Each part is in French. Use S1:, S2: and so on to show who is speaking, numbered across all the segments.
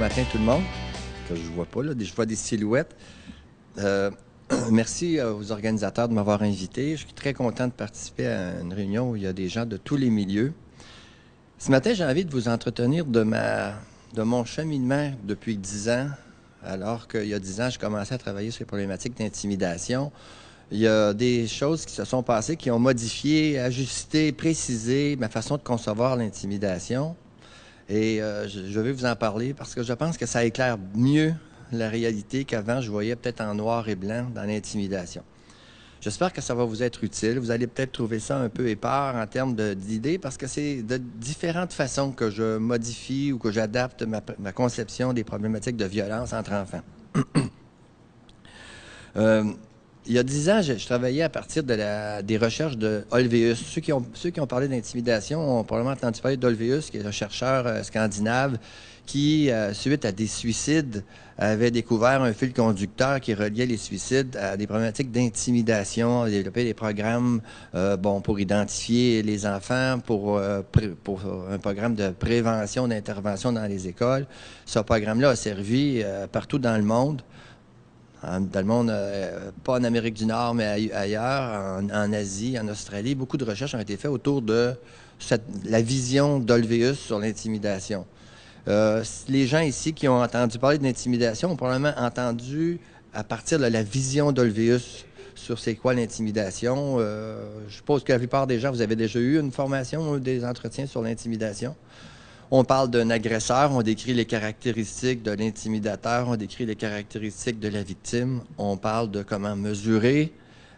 S1: matin tout le monde, que je ne vois pas, là, je vois des silhouettes. Merci aux organisateurs de m'avoir invité. Je suis très content de participer à une réunion où il y a des gens de tous les milieux. Ce matin, j'ai envie de vous entretenir de mon cheminement depuis 10 ans, alors qu'il y a 10 ans, je commençais à travailler sur les problématiques d'intimidation. Il y a des choses qui se sont passées qui ont modifié, ajusté, précisé ma façon de concevoir l'intimidation. Et je vais vous en parler parce que je pense que ça éclaire mieux la réalité qu'avant, je voyais peut-être en noir et blanc dans l'intimidation. J'espère que ça va vous être utile. Vous allez peut-être trouver ça un peu épars en termes d'idées parce que c'est de différentes façons que je modifie ou que j'adapte ma conception des problématiques de violence entre enfants. Il y a 10 ans, je travaillais à partir des recherches de Olweus. Ceux qui ont parlé d'intimidation ont probablement entendu parler d'Olweus, qui est un chercheur scandinave qui, suite à des suicides, avait découvert un fil conducteur qui reliait les suicides à des problématiques d'intimidation, développé des programmes pour identifier les enfants, pour un programme de prévention, d'intervention dans les écoles. Ce programme-là a servi partout dans le monde. Dans le monde, pas en Amérique du Nord, mais ailleurs, en Asie, en Australie, beaucoup de recherches ont été faites autour de la vision d'Olweus sur l'intimidation. Les gens ici qui ont entendu parler de l'intimidation ont probablement entendu à partir de la vision d'Olweus sur c'est quoi l'intimidation. Je suppose que la plupart des gens, vous avez déjà eu une formation ou des entretiens sur l'intimidation. On parle d'un agresseur, on décrit les caractéristiques de l'intimidateur, on décrit les caractéristiques de la victime. On parle de comment mesurer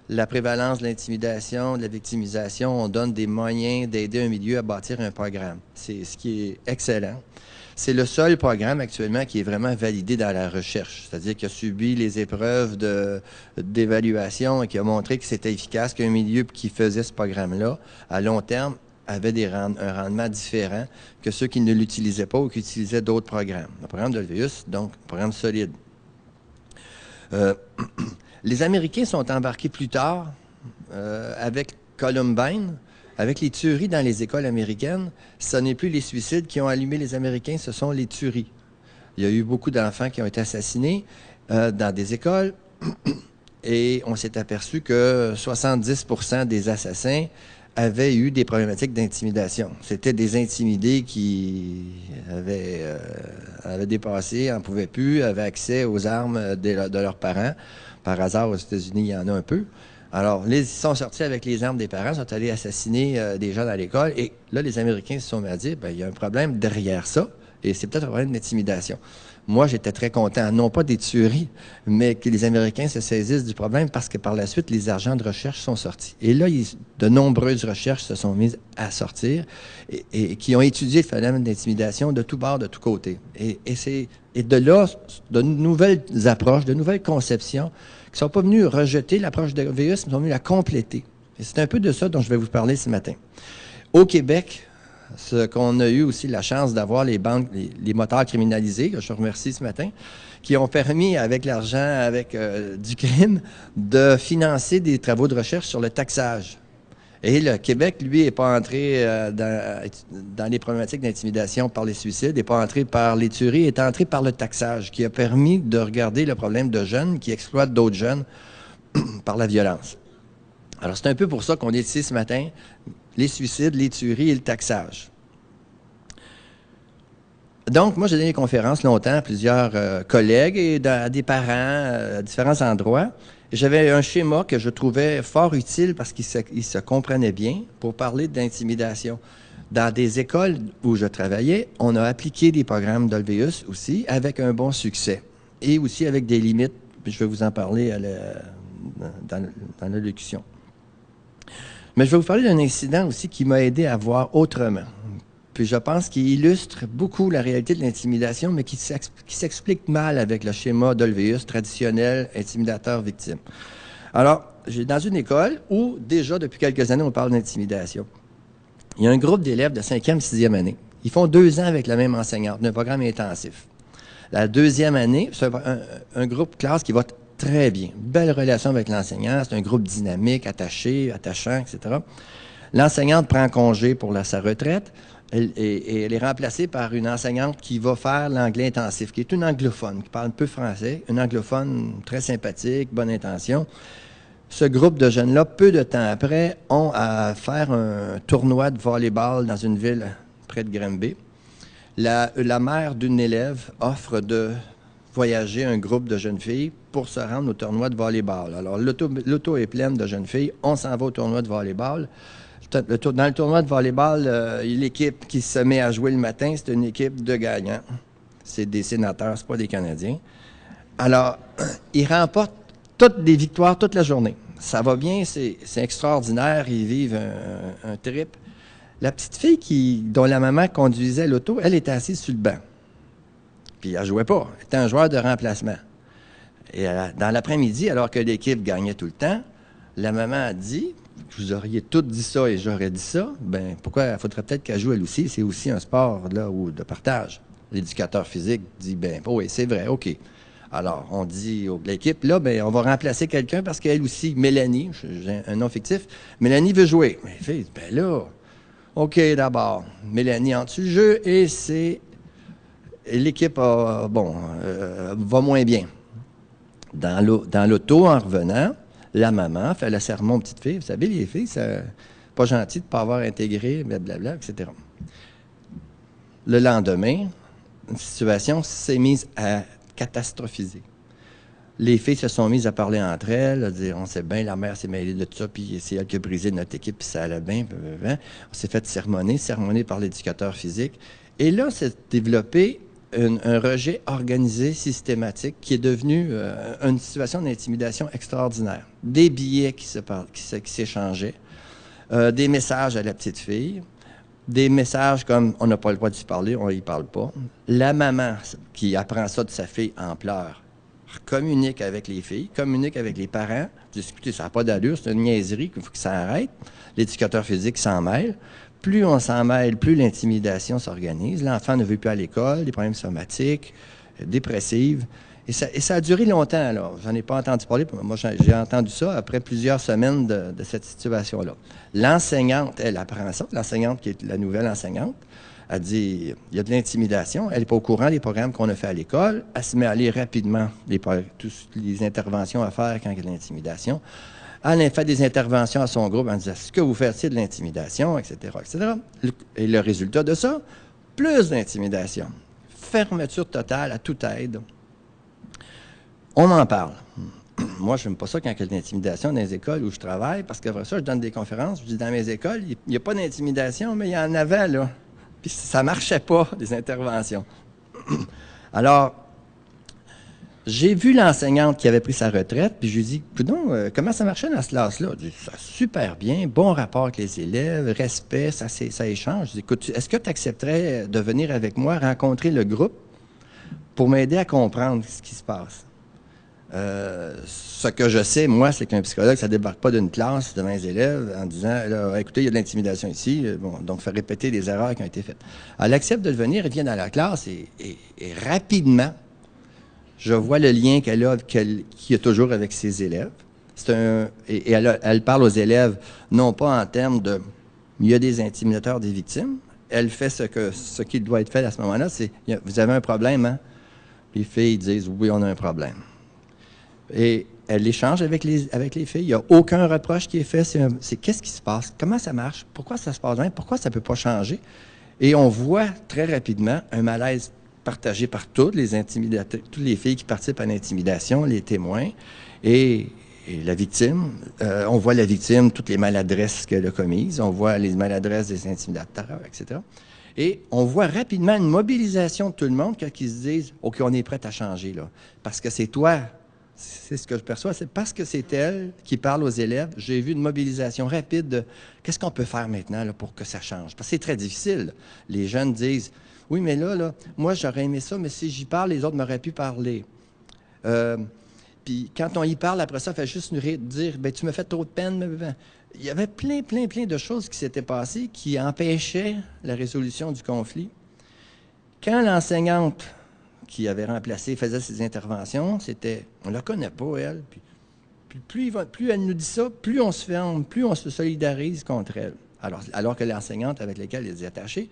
S1: la prévalence de l'intimidation, de la victimisation. On donne des moyens d'aider un milieu à bâtir un programme. C'est ce qui est excellent. C'est le seul programme actuellement qui est vraiment validé dans la recherche, c'est-à-dire qui a subi les épreuves d'évaluation et qui a montré que c'était efficace, qu'un milieu qui faisait ce programme-là, à long terme, avait un rendement différent que ceux qui ne l'utilisaient pas ou qui utilisaient d'autres programmes. Le programme d'Olweus, donc, un programme solide. Les Américains sont embarqués plus tard avec Columbine, avec les tueries dans les écoles américaines. Ce n'est plus les suicides qui ont allumé les Américains, ce sont les tueries. Il y a eu beaucoup d'enfants qui ont été assassinés dans des écoles et on s'est aperçu que 70% des assassins avaient eu des problématiques d'intimidation. C'était des intimidés qui avaient dépassé, n'en pouvaient plus, avaient accès aux armes de leurs parents. Par hasard, aux États-Unis, il y en a un peu. Alors, ils sont sortis avec les armes des parents, sont allés assassiner des gens dans l'école. Et là, les Américains se sont mis à dire, il y a un problème derrière ça, et c'est peut-être un problème d'intimidation. Moi, j'étais très content, non pas des tueries, mais que les Américains se saisissent du problème parce que par la suite, les agents de recherche sont sortis. Et là, de nombreuses recherches se sont mises à sortir et qui ont étudié le phénomène d'intimidation de tous bords, de tous côtés. Et de là, de nouvelles approches, de nouvelles conceptions qui ne sont pas venues rejeter l'approche d'Olweus, mais sont venues la compléter. Et c'est un peu de ça dont je vais vous parler ce matin. Au Québec, ce qu'on a eu aussi la chance d'avoir les moteurs criminalisés, que je remercie ce matin, qui ont permis, avec l'argent du crime, de financer des travaux de recherche sur le taxage. Et le Québec, lui, n'est pas entré dans les problématiques d'intimidation par les suicides, n'est pas entré par les tueries, est entré par le taxage, qui a permis de regarder le problème de jeunes qui exploitent d'autres jeunes par la violence. Alors, c'est un peu pour ça qu'on est ici ce matin, les suicides, les tueries et le taxage. Donc, moi, j'ai donné des conférences longtemps à plusieurs collègues et à des parents à différents endroits. J'avais un schéma que je trouvais fort utile parce qu'il se comprenait bien pour parler d'intimidation. Dans des écoles où je travaillais, on a appliqué des programmes d'Olweus aussi avec un bon succès et aussi avec des limites. Puis je vais vous en parler dans l'allocution. Mais je vais vous parler d'un incident aussi qui m'a aidé à voir autrement. Puis je pense qu'il illustre beaucoup la réalité de l'intimidation, mais qui s'explique mal avec le schéma d'Olweus traditionnel, intimidateur-victime. Alors, j'ai dans une école où, déjà, depuis quelques années, on parle d'intimidation. Il y a un groupe d'élèves de 5e, 6e année. Ils font 2 ans avec la même enseignante, d'un programme intensif. La 2e année, c'est un groupe classe qui va très bien. Belle relation avec l'enseignant, c'est un groupe dynamique, attachant, etc. L'enseignante prend congé pour sa retraite et elle est remplacée par une enseignante qui va faire l'anglais intensif, qui est une anglophone, qui parle un peu français, une anglophone très sympathique, bonne intention. Ce groupe de jeunes-là, peu de temps après, ont à faire un tournoi de volleyball dans une ville près de Granby. La mère d'une élève offre de voyager un groupe de jeunes filles pour se rendre au tournoi de volleyball. Alors, l'auto est pleine de jeunes filles. On s'en va au tournoi de volleyball. Dans le tournoi de volleyball, l'équipe qui se met à jouer le matin, c'est une équipe de gagnants. C'est des sénateurs, c'est pas des Canadiens. Alors, ils remportent toutes des victoires toute la journée. Ça va bien, c'est extraordinaire, ils vivent un trip. La petite fille dont la maman conduisait l'auto, elle était assise sur le banc. Puis elle ne jouait pas, elle était un joueur de remplacement. Et dans l'après-midi, alors que l'équipe gagnait tout le temps, la maman a dit, vous auriez toutes dit ça et j'aurais dit ça, ben pourquoi il faudrait peut-être qu'elle joue elle aussi, c'est aussi un sport là, de partage. L'éducateur physique dit, ben oui, c'est vrai, OK. Alors, on dit à l'équipe, là, ben, on va remplacer quelqu'un parce qu'elle aussi, Mélanie, j'ai un nom fictif, Mélanie veut jouer. Mais elle fait, ben là, OK, d'abord, Mélanie entre le jeu et l'équipe, va moins bien. Dans l'auto, en revenant, la maman fait le sermon aux petites filles. Vous savez, les filles, c'est pas gentil de ne pas avoir intégré, blablabla, etc. Le lendemain, une situation s'est mise à catastrophiser. Les filles se sont mises à parler entre elles, à dire, on sait bien, la mère s'est mêlée de tout ça, puis c'est elle qui a brisé notre équipe, puis ça allait bien. On s'est fait sermonner par l'éducateur physique. Et là, s'est développé un rejet organisé, systématique, qui est devenu une situation d'intimidation extraordinaire. Des billets qui s'échangeaient, des messages à la petite fille, des messages comme « on n'a pas le droit d'y parler, on n'y parle pas ». La maman qui apprend ça de sa fille en pleurs, communique avec les filles, communique avec les parents, dit « écoutez, ça n'a pas d'allure, c'est une niaiserie, il faut que ça arrête ». L'éducateur physique s'en mêle. Plus on s'en mêle, plus l'intimidation s'organise. L'enfant ne veut plus à l'école, des problèmes somatiques, dépressives. Et ça a duré longtemps, là. J'en ai pas entendu parler. Moi, j'ai entendu ça après plusieurs semaines de cette situation-là. L'enseignante, elle apprend ça. L'enseignante, qui est la nouvelle enseignante, elle dit, il y a de l'intimidation. Elle n'est pas au courant des programmes qu'on a fait à l'école. Elle se met à lire rapidement toutes les interventions à faire quand il y a de l'intimidation. Elle a fait des interventions à son groupe en disant, ce que vous faites, c'est de l'intimidation, etc., etc. Et le résultat de ça, plus d'intimidation. Fermeture totale à toute aide. On en parle. Moi, je n'aime pas ça quand il y a de l'intimidation dans les écoles où je travaille, parce qu'après ça, je donne des conférences. Je dis, dans mes écoles, il n'y a pas d'intimidation, mais il y en avait, là. Puis ça ne marchait pas, les interventions. Alors, j'ai vu l'enseignante qui avait pris sa retraite, puis je lui ai dit, coudonc, comment ça marchait dans ce classe-là? Elle dit, ça super bien, bon rapport avec les élèves, respect, ça échange. Je dis, écoute, est-ce que tu accepterais de venir avec moi rencontrer le groupe pour m'aider à comprendre ce qui se passe? Ce que je sais, moi, c'est qu'un psychologue, ça ne débarque pas d'une classe devant les élèves en disant, là, écoutez, il y a de l'intimidation ici, bon, donc faire répéter les erreurs qui ont été faites. Elle accepte de venir, elle vient dans la classe et rapidement, je vois le lien qu'il y a toujours avec ses élèves. Et elle parle aux élèves, non pas en termes de « il y a des intimidateurs, des victimes ». Elle fait ce qui doit être fait à ce moment-là, c'est « vous avez un problème, hein? » Les filles disent « oui, on a un problème ». Et elle échange avec les filles. Il n'y a aucun reproche qui est fait. C'est qu'est-ce qui se passe? Comment ça marche? Pourquoi ça se passe bien? Pourquoi ça ne peut pas changer? Et on voit très rapidement un malaise partagé par toutes les intimidateurs, toutes les filles qui participent à l'intimidation, les témoins et la victime. On voit la victime, toutes les maladresses qu'elle a commises. On voit les maladresses des intimidateurs, etc. Et on voit rapidement une mobilisation de tout le monde quand ils se disent « OK, on est prêt à changer, là. Parce que c'est toi. » C'est ce que je perçois, c'est parce que c'est elle qui parle aux élèves. J'ai vu une mobilisation rapide de qu'est-ce qu'on peut faire maintenant là, pour que ça change. Parce que c'est très difficile. Les jeunes disent oui, mais là, moi j'aurais aimé ça, mais si j'y parle, les autres m'auraient pu parler. Puis quand on y parle, après ça, il fait juste nous dire ben tu me fais trop de peine. Il y avait plein de choses qui s'étaient passées qui empêchaient la résolution du conflit. Quand l'enseignante qui avait remplacé, faisait ses interventions, c'était, on la connaît pas, elle, puis plus elle nous dit ça, plus on se ferme, plus on se solidarise contre elle. Alors que l'enseignante avec laquelle elle était attachée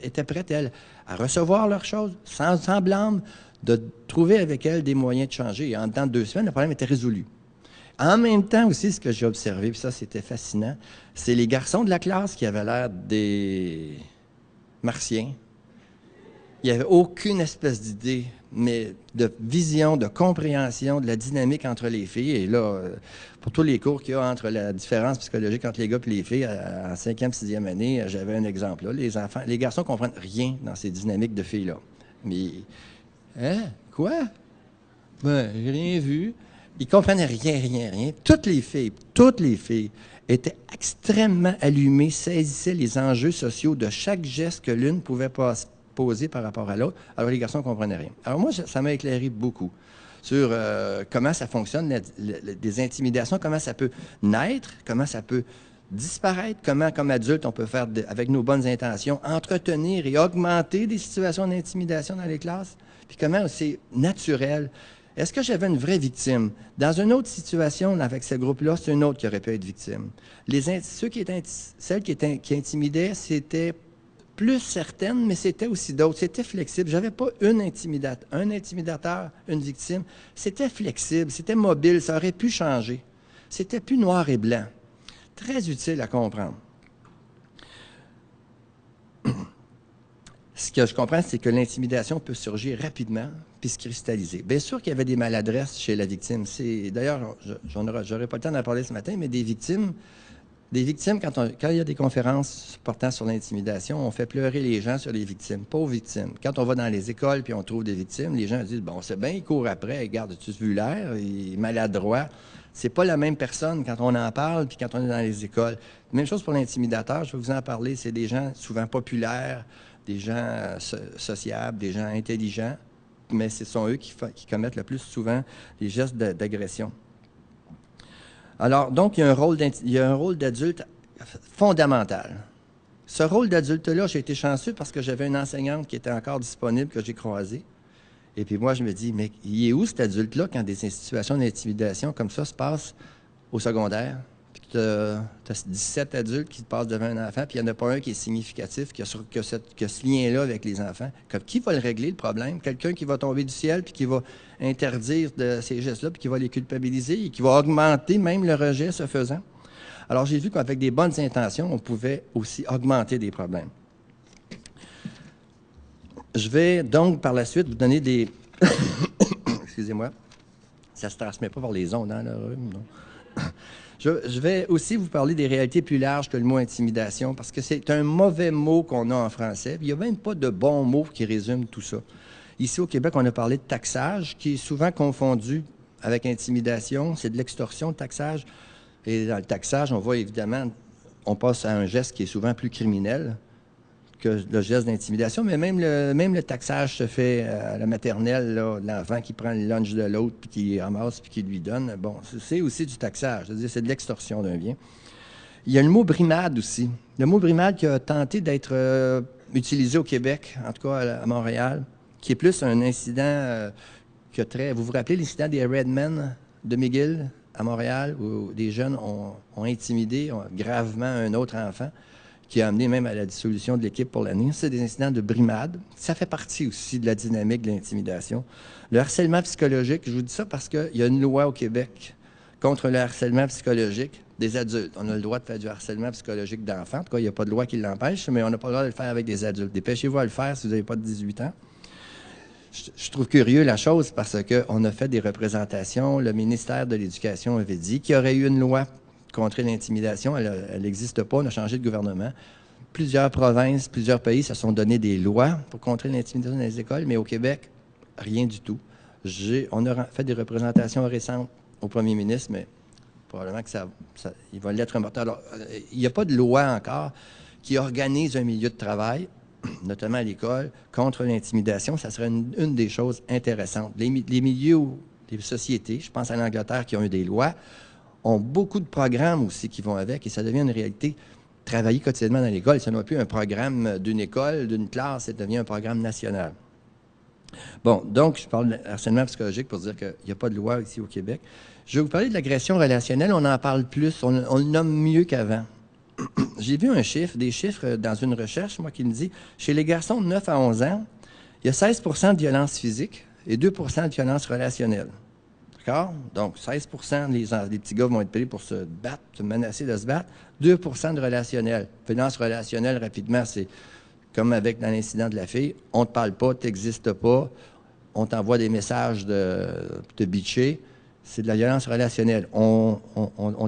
S1: était prête, elle, à recevoir leurs choses sans blâme, de trouver avec elle des moyens de changer. Et en dedans de 2 semaines, le problème était résolu. En même temps aussi, ce que j'ai observé, puis ça, c'était fascinant, c'est les garçons de la classe qui avaient l'air des martiens. Il n'y avait aucune espèce d'idée, mais de vision, de compréhension de la dynamique entre les filles. Et là, pour tous les cours qu'il y a entre la différence psychologique entre les gars et les filles, en 5e, 6e année, j'avais un exemple. Là. Les garçons ne comprennent rien dans ces dynamiques de filles-là. Mais, hein? Quoi? Ben, j'ai rien vu. Ils comprenaient rien. Toutes les filles étaient extrêmement allumées, saisissaient les enjeux sociaux de chaque geste que l'une pouvait poser par rapport à l'autre, alors les garçons ne comprenaient rien. Alors moi, ça m'a éclairé beaucoup sur comment ça fonctionne, des intimidations, comment ça peut naître, comment ça peut disparaître, comment, comme adulte, on peut faire, avec nos bonnes intentions, entretenir et augmenter des situations d'intimidation dans les classes, puis comment c'est naturel. Est-ce que j'avais une vraie victime? Dans une autre situation, avec ce groupe-là, c'est une autre qui aurait pu être victime. Celles qui intimidaient, c'était plus certaines, mais c'était aussi d'autres. C'était flexible. J'avais pas un intimidateur, une victime. C'était flexible, c'était mobile, ça aurait pu changer. C'était plus noir et blanc. Très utile à comprendre. Ce que je comprends, c'est que l'intimidation peut surgir rapidement puis se cristalliser. Bien sûr qu'il y avait des maladresses chez la victime. D'ailleurs, j'aurais pas le temps d'en parler ce matin, mais des victimes, quand il y a des conférences portant sur l'intimidation, on fait pleurer les gens sur les victimes, pauvres victimes. Quand on va dans les écoles puis on trouve des victimes, les gens disent, bon, c'est bien, il court après, regarde, tu as vu l'air, il est maladroit. C'est pas la même personne quand on en parle puis quand on est dans les écoles. Même chose pour l'intimidateur, je vais vous en parler, c'est des gens souvent populaires, des gens sociables, des gens intelligents, mais ce sont eux qui commettent le plus souvent les gestes d'agression. Alors, donc, il y a un rôle d'adulte fondamental. Ce rôle d'adulte-là, j'ai été chanceux parce que j'avais une enseignante qui était encore disponible, que j'ai croisée. Et puis moi, je me dis, mais il est où cet adulte-là quand des situations d'intimidation comme ça se passent au secondaire? Puis tu as 17 adultes qui passent devant un enfant, puis il n'y en a pas un qui est significatif, qui a ce lien-là avec les enfants. Qui va le régler, le problème? Quelqu'un qui va tomber du ciel, puis qui va interdire ces gestes-là, puis qui va les culpabiliser, et qui va augmenter même le rejet, ce faisant. Alors, j'ai vu qu'avec des bonnes intentions, on pouvait aussi augmenter des problèmes. Je vais donc, par la suite, vous donner des... Excusez-moi. Ça ne se transmet pas par les ondes, hein, le rhume, non? Je vais aussi vous parler des réalités plus larges que le mot intimidation, parce que c'est un mauvais mot qu'on a en français. Il n'y a même pas de bon mot qui résume tout ça. Ici, au Québec, on a parlé de taxage, qui est souvent confondu avec intimidation. C'est de l'extorsion, le taxage. Et dans le taxage, on voit évidemment, on passe à un geste qui est souvent plus criminel que le geste d'intimidation, mais même le taxage se fait à la maternelle, là, l'enfant qui prend le lunch de l'autre, puis qui ramasse, puis qui lui donne. Bon, c'est aussi du taxage, c'est-à-dire c'est de l'extorsion d'un bien. Il y a le mot brimade aussi. Le mot brimade qui a tenté d'être utilisé au Québec, en tout cas à Montréal, qui est plus un incident Vous vous rappelez l'incident des Redmen de McGill à Montréal, où des jeunes ont intimidé gravement un autre enfant, qui a amené même à la dissolution de l'équipe pour l'année. C'est des incidents de brimade. Ça fait partie aussi de la dynamique de l'intimidation. Le harcèlement psychologique, je vous dis ça parce qu'il y a une loi au Québec contre le harcèlement psychologique des adultes. On a le droit de faire du harcèlement psychologique d'enfants. En tout cas, il n'y a pas de loi qui l'empêche, mais on n'a pas le droit de le faire avec des adultes. Dépêchez-vous à le faire si vous n'avez pas de 18 ans. Je trouve curieux la chose parce qu'on a fait des représentations. Le ministère de l'Éducation avait dit qu'il y aurait eu une loi contre l'intimidation. Elle n'existe pas. On a changé de gouvernement. Plusieurs provinces, plusieurs pays se sont donné des lois pour contrer l'intimidation dans les écoles, mais au Québec, rien du tout. On a fait des représentations récentes au premier ministre, mais probablement que il va l'être un mortel. Alors, il n'y a pas de loi encore qui organise un milieu de travail, notamment à l'école, contre l'intimidation. Ça serait une des choses intéressantes. Les milieux, les sociétés, je pense à l'Angleterre qui ont eu des lois, ont beaucoup de programmes aussi qui vont avec, et ça devient une réalité. Travailler quotidiennement dans l'école, ça n'est plus un programme d'une école, d'une classe, ça devient un programme national. Bon, donc, je parle de harcèlement psychologique pour dire qu'il n'y a pas de loi ici au Québec. Je vais vous parler de l'agression relationnelle. On en parle plus, on le nomme mieux qu'avant. j'ai vu des chiffres dans une recherche, moi, qui me dit, chez les garçons de 9 à 11 ans, il y a 16 de violence physique et 2 de violence relationnelle. D'accord? Donc, 16 les petits gars vont être payés pour se battre, se menacer de se battre. 2 de relationnel. Violence relationnelle, rapidement, c'est comme avec dans l'incident de la fille. On ne te parle pas, tu n'existes pas. On t'envoie des messages de te bitcher. C'est de la violence relationnelle. On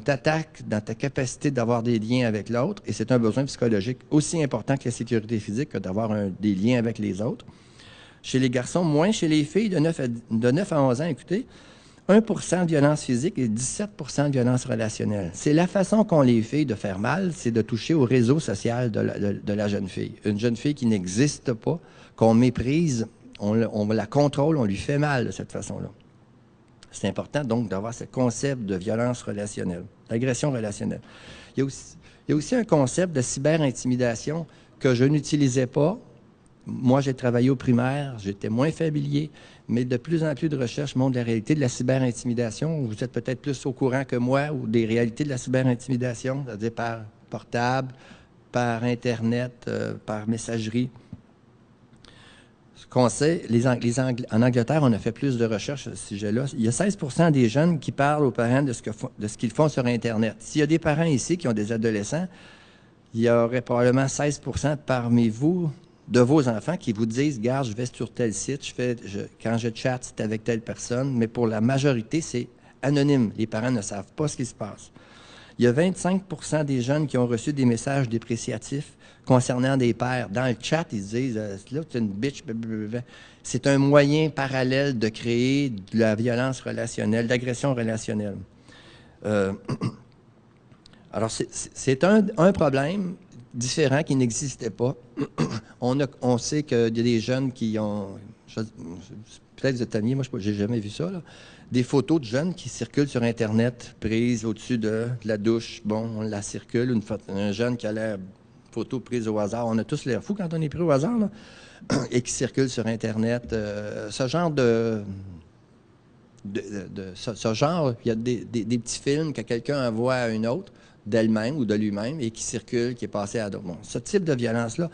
S1: t'attaque dans ta capacité d'avoir des liens avec l'autre et c'est un besoin psychologique aussi important que la sécurité physique que d'avoir des liens avec les autres. Chez les garçons, moins. Chez les filles de 9 à 11 ans, écoutez, 1 de violence physique et 17 de violence relationnelle. C'est la façon qu'ont les filles de faire mal, c'est de toucher au réseau social de la jeune fille. Une jeune fille qui n'existe pas, qu'on méprise, on la contrôle, on lui fait mal de cette façon-là. C'est important donc d'avoir ce concept de violence relationnelle, d'agression relationnelle. Il y a aussi un concept de cyber-intimidation que je n'utilisais pas. Moi, j'ai travaillé au primaire, j'étais moins familier, mais de plus en plus de recherches montrent la réalité de la cyber-intimidation. Vous êtes peut-être plus au courant que moi ou des réalités de la cyber-intimidation, c'est-à-dire par portable, par Internet, par messagerie. Ce qu'on sait, en Angleterre, on a fait plus de recherches à ce sujet-là. Il y a 16 des jeunes qui parlent aux parents de ce qu'ils font sur Internet. S'il y a des parents ici qui ont des adolescents, il y aurait probablement 16 parmi vous, de vos enfants, qui vous disent « Garde, je vais sur tel site, quand je chatte, c'est avec telle personne », mais pour la majorité, c'est anonyme. Les parents ne savent pas ce qui se passe. Il y a 25 des jeunes qui ont reçu des messages dépréciatifs concernant des pères. Dans le chat, ils se disent « Là, tu es une bitch. » C'est un moyen parallèle de créer de la violence relationnelle, d'agression relationnelle. Alors, c'est un problème différent qui n'existait pas. On sait qu'il y a des jeunes qui ont... Peut-être vous êtes amis, moi, je n'ai jamais vu ça, là. Des photos de jeunes qui circulent sur Internet, prises au-dessus de la douche. Bon, on la circule. Un jeune qui a l'air photo prise au hasard. On a tous l'air fous quand on est pris au hasard, là, et qui circule sur Internet. Ce genre ce genre, il y a des petits films que quelqu'un envoie à une autre, d'elle-même ou de lui-même, et qui circule, qui est passé à d'autres. Bon, ce type de violence-là,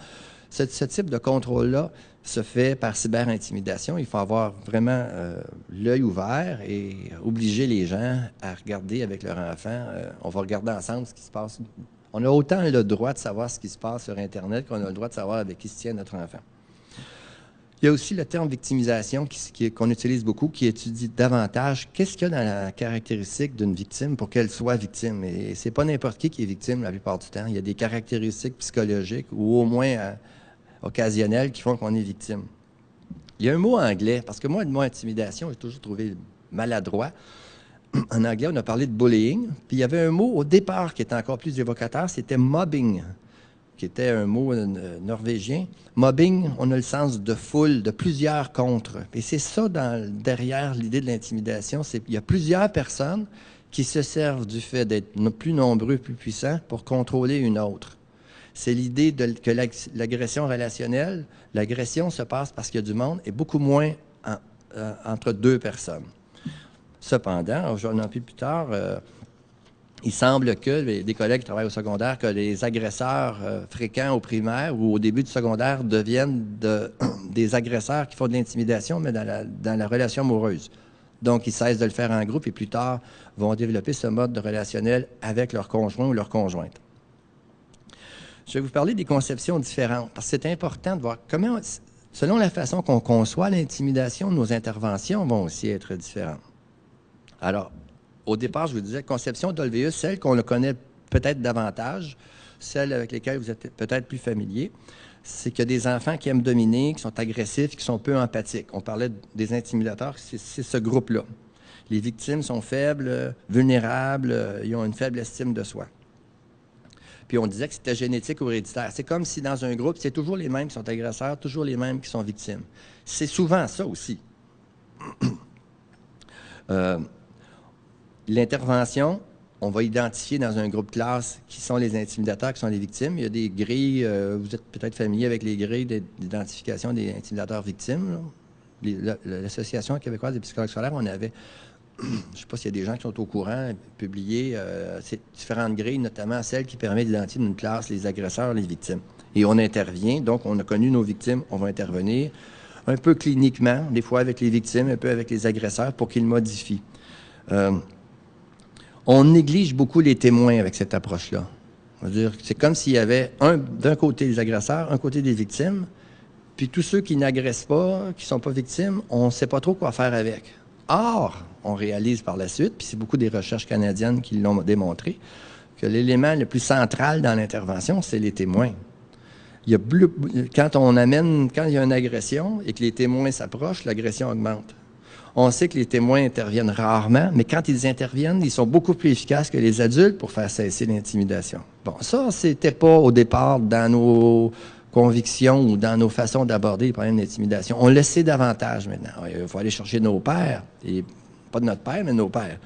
S1: ce type de contrôle-là se fait par cyber-intimidation. Il faut avoir vraiment l'œil ouvert et obliger les gens à regarder avec leur enfant. On va regarder ensemble ce qui se passe. On a autant le droit de savoir ce qui se passe sur Internet qu'on a le droit de savoir avec qui se tient notre enfant. Il y a aussi le terme victimisation qu'on utilise beaucoup, qui étudie davantage qu'est-ce qu'il y a dans la caractéristique d'une victime pour qu'elle soit victime. Et c'est pas n'importe qui est victime la plupart du temps. Il y a des caractéristiques psychologiques ou au moins occasionnelles qui font qu'on est victime. Il y a un mot anglais, parce que moi, le mot intimidation, j'ai toujours trouvé maladroit. En anglais, on a parlé de bullying. Puis il y avait un mot au départ qui était encore plus évocateur, c'était mobbing, qui était un mot norvégien. Mobbing, on a le sens de foule, de plusieurs contre. Et c'est ça derrière l'idée de l'intimidation, c'est qu'il y a plusieurs personnes qui se servent du fait d'être plus nombreux, plus puissants pour contrôler une autre. C'est l'idée que l'agression relationnelle, l'agression se passe parce qu'il y a du monde et beaucoup moins entre deux personnes. Cependant, je vais en plus tard, il semble que des collègues qui travaillent au secondaire, que les agresseurs fréquents au primaire ou au début du secondaire deviennent des agresseurs qui font de l'intimidation, mais dans la relation amoureuse. Donc, ils cessent de le faire en groupe et plus tard vont développer ce mode de relationnel avec leur conjoint ou leur conjointe. Je vais vous parler des conceptions différentes, parce que c'est important de voir comment, selon la façon qu'on conçoit l'intimidation, nos interventions vont aussi être différentes. Alors, au départ, je vous disais, conception d'Olweus, celle qu'on le connaît peut-être davantage, celle avec lesquelles vous êtes peut-être plus familier, c'est qu'il y a des enfants qui aiment dominer, qui sont agressifs, qui sont peu empathiques. On parlait des intimidateurs, c'est ce groupe-là. Les victimes sont faibles, vulnérables, ils ont une faible estime de soi. Puis on disait que c'était génétique ou héréditaire. C'est comme si dans un groupe, c'est toujours les mêmes qui sont agresseurs, toujours les mêmes qui sont victimes. C'est souvent ça aussi. L'intervention, on va identifier dans un groupe classe qui sont les intimidateurs, qui sont les victimes. Il y a des grilles, vous êtes peut-être familier avec les grilles d'identification des intimidateurs victimes. L'Association québécoise des psychologues scolaires, on avait je ne sais pas s'il y a des gens qui sont au courant, publié ces différentes grilles, notamment celles qui permettent d'identifier d'une classe les agresseurs, les victimes. Et on intervient, donc on a connu nos victimes, on va intervenir un peu cliniquement, des fois avec les victimes, un peu avec les agresseurs, pour qu'ils modifient. On néglige beaucoup les témoins avec cette approche-là. C'est comme s'il y avait d'un côté les agresseurs, un côté des victimes, puis tous ceux qui n'agressent pas, qui ne sont pas victimes, on ne sait pas trop quoi faire avec. Or, on réalise par la suite, puis c'est beaucoup des recherches canadiennes qui l'ont démontré, que l'élément le plus central dans l'intervention, c'est les témoins. Quand il y a une agression et que les témoins s'approchent, l'agression augmente. On sait que les témoins interviennent rarement, mais quand ils interviennent, ils sont beaucoup plus efficaces que les adultes pour faire cesser l'intimidation. Bon, ça, c'était pas au départ dans nos convictions ou dans nos façons d'aborder les problèmes d'intimidation. On le sait davantage maintenant. Il faut aller chercher nos pères, et pas de notre père, mais nos pères.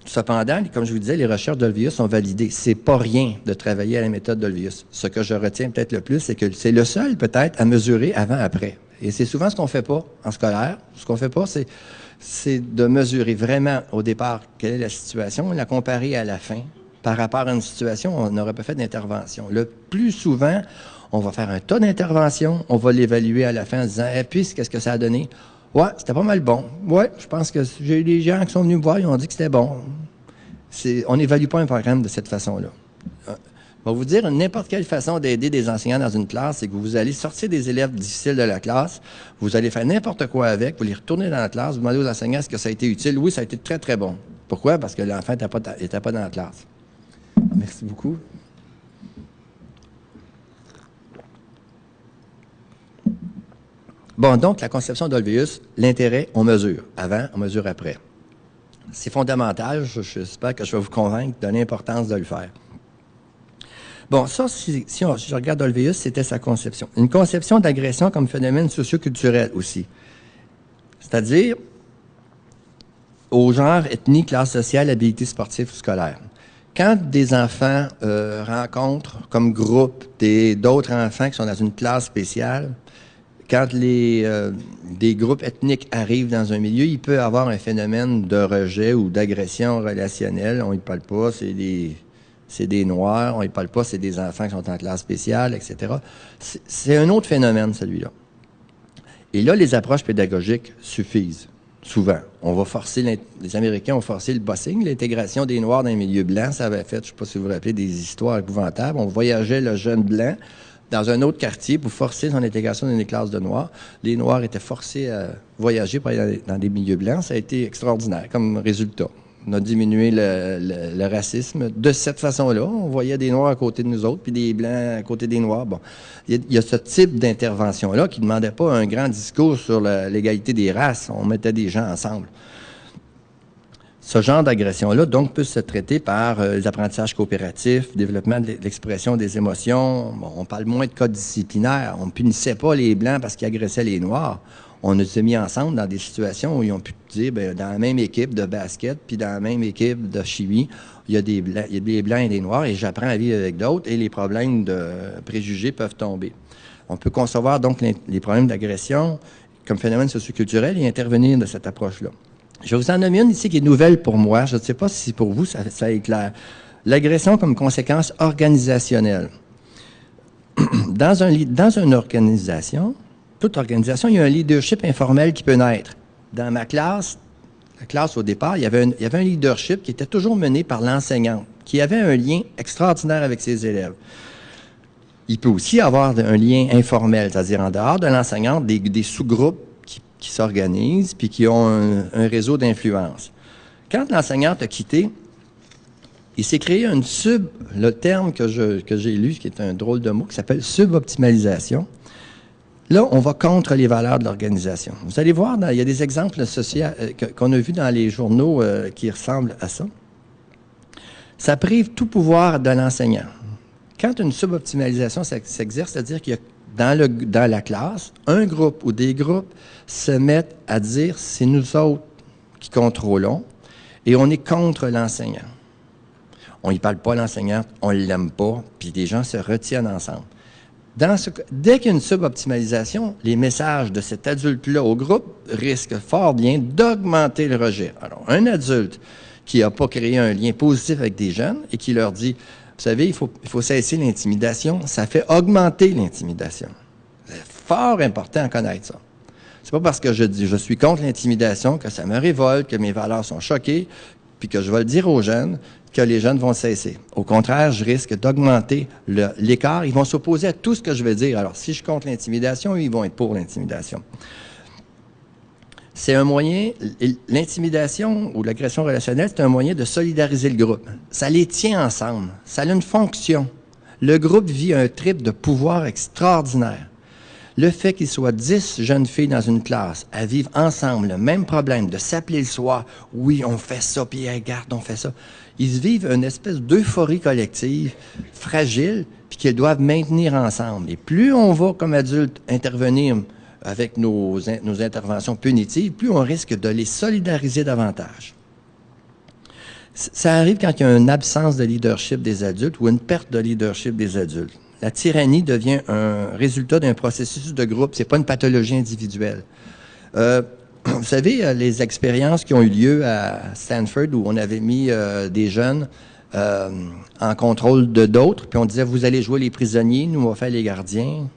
S1: Cependant, comme je vous disais, les recherches d'Olvius sont validées. C'est pas rien de travailler à la méthode d'Olvius. Ce que je retiens peut-être le plus, c'est que c'est le seul peut-être à mesurer avant-après. Et c'est souvent ce qu'on ne fait pas en scolaire. Ce qu'on ne fait pas, c'est de mesurer vraiment au départ quelle est la situation et la comparer à la fin par rapport à une situation où on n'aurait pas fait d'intervention. Le plus souvent, on va faire un tas d'interventions, on va l'évaluer à la fin en disant « puis, qu'est-ce que ça a donné? » Ouais, c'était pas mal bon. Ouais, je pense que j'ai eu des gens qui sont venus me voir, ils ont dit que c'était bon. On n'évalue pas un programme de cette façon-là. Je vais vous dire, n'importe quelle façon d'aider des enseignants dans une classe, c'est que vous allez sortir des élèves difficiles de la classe, vous allez faire n'importe quoi avec, vous les retournez dans la classe, vous demandez aux enseignants est-ce que ça a été utile. Oui, ça a été très, très bon. Pourquoi? Parce que l'enfant n'était pas dans la classe. Merci beaucoup. Bon, donc, la conception d'Olvius, l'intérêt, on mesure. Avant, on mesure après. C'est fondamental. J'espère que je vais vous convaincre de l'importance de le faire. Bon, ça, si je regarde Olvius, c'était sa conception. Une conception d'agression comme phénomène socioculturel aussi. C'est-à-dire au genre, ethnie, classe sociale, habilité sportive ou scolaire. Quand des enfants rencontrent comme groupe d'autres enfants qui sont dans une classe spéciale, quand des groupes ethniques arrivent dans un milieu, il peut y avoir un phénomène de rejet ou d'agression relationnelle. On ne parle pas, c'est des Noirs, on ne parle pas, c'est des enfants qui sont en classe spéciale, etc. C'est un autre phénomène, celui-là. Et là, les approches pédagogiques suffisent, souvent. Les Américains ont forcé le busing, l'intégration des Noirs dans les milieux blancs. Ça avait fait, je ne sais pas si vous vous rappelez, des histoires épouvantables. On voyageait le jeune blanc dans un autre quartier pour forcer son intégration dans les classes de Noirs. Les Noirs étaient forcés à voyager pour aller dans des milieux blancs. Ça a été extraordinaire comme résultat. On a diminué le racisme de cette façon-là. On voyait des Noirs à côté de nous autres, puis des Blancs à côté des Noirs. Bon, il y a ce type d'intervention-là qui ne demandait pas un grand discours sur l'égalité des races. On mettait des gens ensemble. Ce genre d'agression-là, donc, peut se traiter par les apprentissages coopératifs, développement de l'expression des émotions. Bon, on parle moins de cas disciplinaires. On ne punissait pas les Blancs parce qu'ils agressaient les Noirs. On nous a mis ensemble dans des situations où ils ont pu dire, bien, dans la même équipe de basket, puis dans la même équipe de chimie, il y a des Blancs et des Noirs, et j'apprends à vivre avec d'autres, et les problèmes de préjugés peuvent tomber. On peut concevoir donc les problèmes d'agression comme phénomène socioculturel et intervenir de cette approche-là. Je vais vous en nommer une ici qui est nouvelle pour moi. Je ne sais pas si pour vous ça est clair. L'agression comme conséquence organisationnelle. Dans une organisation, toute organisation, il y a un leadership informel qui peut naître. Dans ma classe, la classe au départ, il y avait un leadership qui était toujours mené par l'enseignante, qui avait un lien extraordinaire avec ses élèves. Il peut aussi avoir un lien informel, c'est-à-dire en dehors de l'enseignante, des sous-groupes qui s'organisent puis qui ont un réseau d'influence. Quand l'enseignante a quitté, il s'est créé le terme que j'ai lu, qui est un drôle de mot, qui s'appelle suboptimalisation. Là, on va contre les valeurs de l'organisation. Vous allez voir, il y a des exemples qu'on a vus dans les journaux qui ressemblent à ça. Ça prive tout pouvoir de l'enseignant. Quand une suboptimalisation s'exerce, c'est-à-dire qu'il y a dans la classe, un groupe ou des groupes se mettent à dire c'est nous autres qui contrôlons et on est contre l'enseignant. On n'y parle pas à l'enseignant, on ne l'aime pas, puis les gens se retiennent ensemble. Dès qu'il y a une suboptimalisation, les messages de cet adulte-là au groupe risquent fort bien d'augmenter le rejet. Alors, un adulte qui n'a pas créé un lien positif avec des jeunes et qui leur dit, vous savez, il faut cesser l'intimidation, ça fait augmenter l'intimidation. C'est fort important à connaître ça. C'est pas parce que je suis contre l'intimidation que ça me révolte, que mes valeurs sont choquées, puis que je vais le dire aux jeunes, que les jeunes vont cesser. Au contraire, je risque d'augmenter l'écart. Ils vont s'opposer à tout ce que je vais dire. Alors, si je suis contre l'intimidation, ils vont être pour l'intimidation. C'est un moyen, l'intimidation ou l'agression relationnelle, c'est un moyen de solidariser le groupe. Ça les tient ensemble. Ça a une fonction. Le groupe vit un trip de pouvoir extraordinaire. Le fait qu'il soit 10 jeunes filles dans une classe à vivre ensemble le même problème, de s'appeler le soir, oui, on fait ça, puis regarde, on fait ça. Ils vivent une espèce d'euphorie collective fragile, puis qu'ils doivent maintenir ensemble. Et plus on va, comme adultes, intervenir avec nos interventions punitives, plus on risque de les solidariser davantage. Ça arrive quand il y a une absence de leadership des adultes ou une perte de leadership des adultes. La tyrannie devient un résultat d'un processus de groupe, ce n'est pas une pathologie individuelle. Vous savez, les expériences qui ont eu lieu à Stanford où on avait mis des jeunes en contrôle de d'autres, puis on disait, vous allez jouer les prisonniers, nous on va faire les gardiens.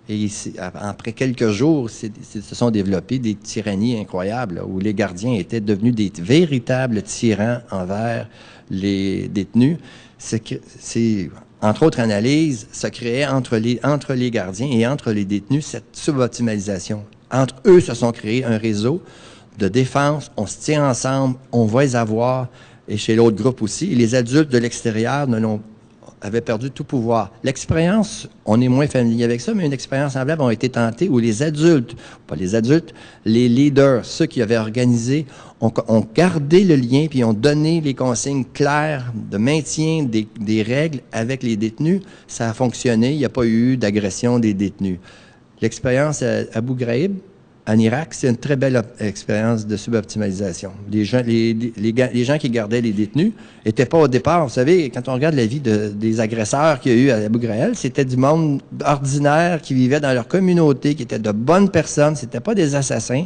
S1: Et après quelques jours, se sont développées des tyrannies incroyables, là, où les gardiens étaient devenus des véritables tyrans envers les détenus. Entre autres analyses, ça créait entre les gardiens et entre les détenus cette suboptimalisation. Entre eux, se sont créés un réseau de défense, on se tient ensemble, on va les avoir, et chez l'autre groupe aussi. Et les adultes de l'extérieur avaient perdu tout pouvoir. L'expérience, on est moins familier avec ça, mais une expérience semblable a été tentée où les adultes, pas les adultes, les leaders, ceux qui avaient organisé, ont gardé le lien puis ont donné les consignes claires de maintien des règles avec les détenus. Ça a fonctionné, il n'y a pas eu d'agression des détenus. L'expérience à Abu Ghraib, en Irak, c'est une très belle expérience de suboptimalisation. Les gens qui gardaient les détenus n'étaient pas au départ. Vous savez, quand on regarde la vie des agresseurs qu'il y a eu à Abu Ghraib, c'était du monde ordinaire qui vivait dans leur communauté, qui étaient de bonnes personnes, ce n'étaient pas des assassins.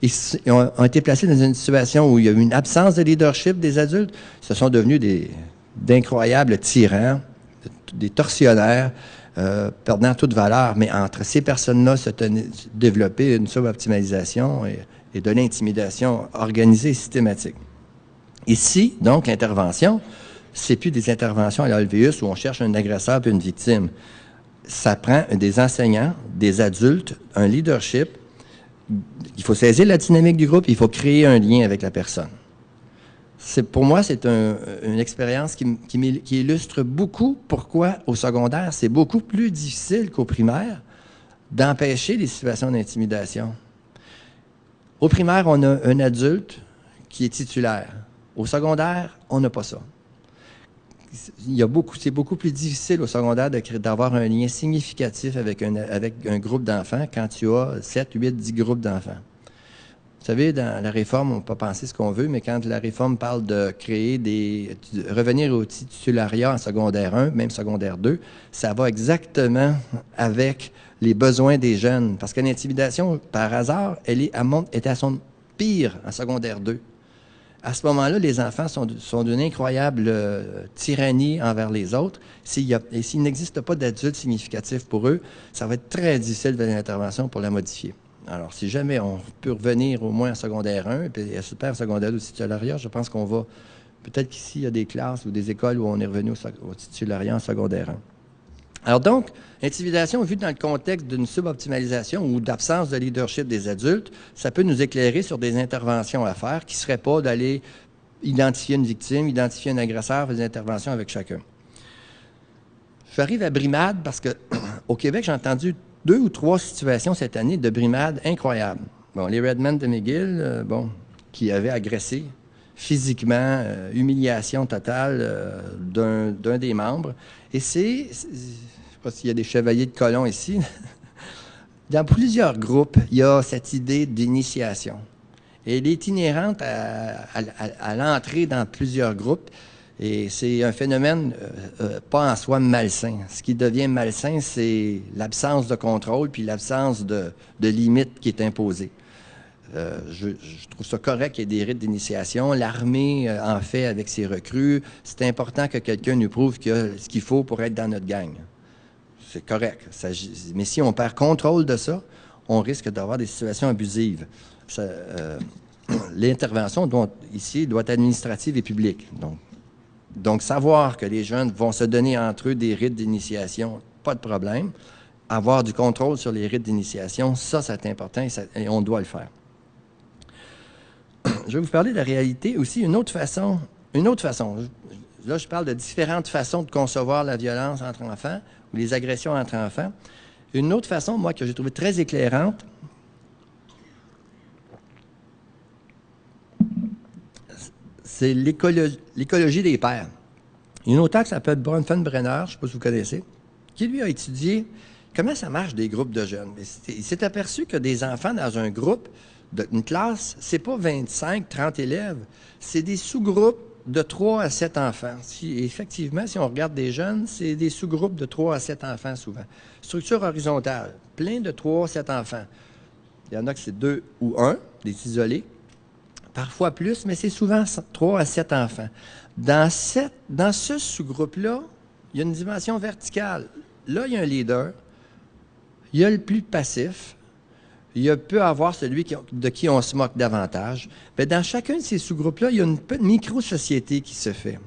S1: Ils ont été placés dans une situation où il y a eu une absence de leadership des adultes. Ils se sont devenus d'incroyables tyrans, des tortionnaires, perdant toute valeur. Mais entre ces personnes-là se développait une suboptimalisation et de l'intimidation organisée et systématique. Ici, donc, l'intervention, c'est plus des interventions à l'Alvéus où on cherche un agresseur puis une victime. Ça prend des enseignants, des adultes, un leadership. Il faut saisir la dynamique du groupe, il faut créer un lien avec la personne. Pour moi, c'est une expérience qui illustre beaucoup pourquoi au secondaire, c'est beaucoup plus difficile qu'au primaire d'empêcher les situations d'intimidation. Au primaire, on a un adulte qui est titulaire. Au secondaire, on n'a pas ça. C'est beaucoup plus difficile au secondaire d'avoir un lien significatif avec un groupe d'enfants quand tu as 7, 8, 10 groupes d'enfants. Vous savez, dans la réforme, on peut penser ce qu'on veut, mais quand la réforme parle de revenir au titulariat en secondaire 1, même secondaire 2, ça va exactement avec les besoins des jeunes. Parce que l'intimidation, par hasard, elle est à son pire en secondaire 2. À ce moment-là, les enfants sont d'une incroyable tyrannie envers les autres. Et s'il n'existe pas d'adulte significatif pour eux, ça va être très difficile de l'intervention pour la modifier. Alors, si jamais on peut revenir au moins en secondaire 1, et puis super en secondaire 2 au titulariat, je pense qu'on va... Peut-être qu'ici, il y a des classes ou des écoles où on est revenu au titulariat en secondaire 1. Alors donc, l'intimidation vue dans le contexte d'une suboptimalisation ou d'absence de leadership des adultes, ça peut nous éclairer sur des interventions à faire qui ne seraient pas d'aller identifier une victime, identifier un agresseur, faire des interventions avec chacun. J'arrive à Brimade parce qu'au Québec, j'ai entendu 2 ou 3 situations cette année de brimades incroyables. Bon, les Redmen de McGill, qui avaient agressé physiquement, humiliation totale d'un des membres. Et je ne sais pas s'il y a des chevaliers de colon ici. Dans plusieurs groupes, il y a cette idée d'initiation. Et elle est itinérante à l'entrée dans plusieurs groupes. Et c'est un phénomène pas en soi malsain. Ce qui devient malsain, c'est l'absence de contrôle puis l'absence de limite qui est imposée. Je trouve ça correct qu'il y ait des rites d'initiation. L'armée en fait avec ses recrues. C'est important que quelqu'un nous prouve qu'il y a ce qu'il faut pour être dans notre gang. C'est correct. Mais si on perd contrôle de ça, on risque d'avoir des situations abusives. L'intervention ici doit être administrative et publique. Donc, savoir que les jeunes vont se donner entre eux des rites d'initiation, pas de problème. Avoir du contrôle sur les rites d'initiation, ça c'est important et on doit le faire. Je vais vous parler de la réalité aussi, une autre façon. Là, je parle de différentes façons de concevoir la violence entre enfants ou les agressions entre enfants. Une autre façon, moi, que j'ai trouvée très éclairante, c'est l'écologie des pères. Il y a un auteur qui s'appelle Bronfenbrenner, je ne sais pas si vous connaissez, qui lui a étudié comment ça marche des groupes de jeunes. Il s'est aperçu que des enfants dans un groupe, une classe, c'est pas 25, 30 élèves, c'est des sous-groupes de 3 à 7 enfants. Effectivement, si on regarde des jeunes, c'est des sous-groupes de 3 à 7 enfants souvent. Structure horizontale, plein de 3 à 7 enfants. Il y en a que c'est 2 ou 1, des isolés. Parfois plus, mais c'est souvent 3 à 7 enfants. Dans ce sous-groupe-là, il y a une dimension verticale. Là, il y a un leader. Il y a le plus passif. Il peut avoir celui de qui on se moque davantage. Mais dans chacun de ces sous-groupes-là, il y a une petite micro-société qui se fait.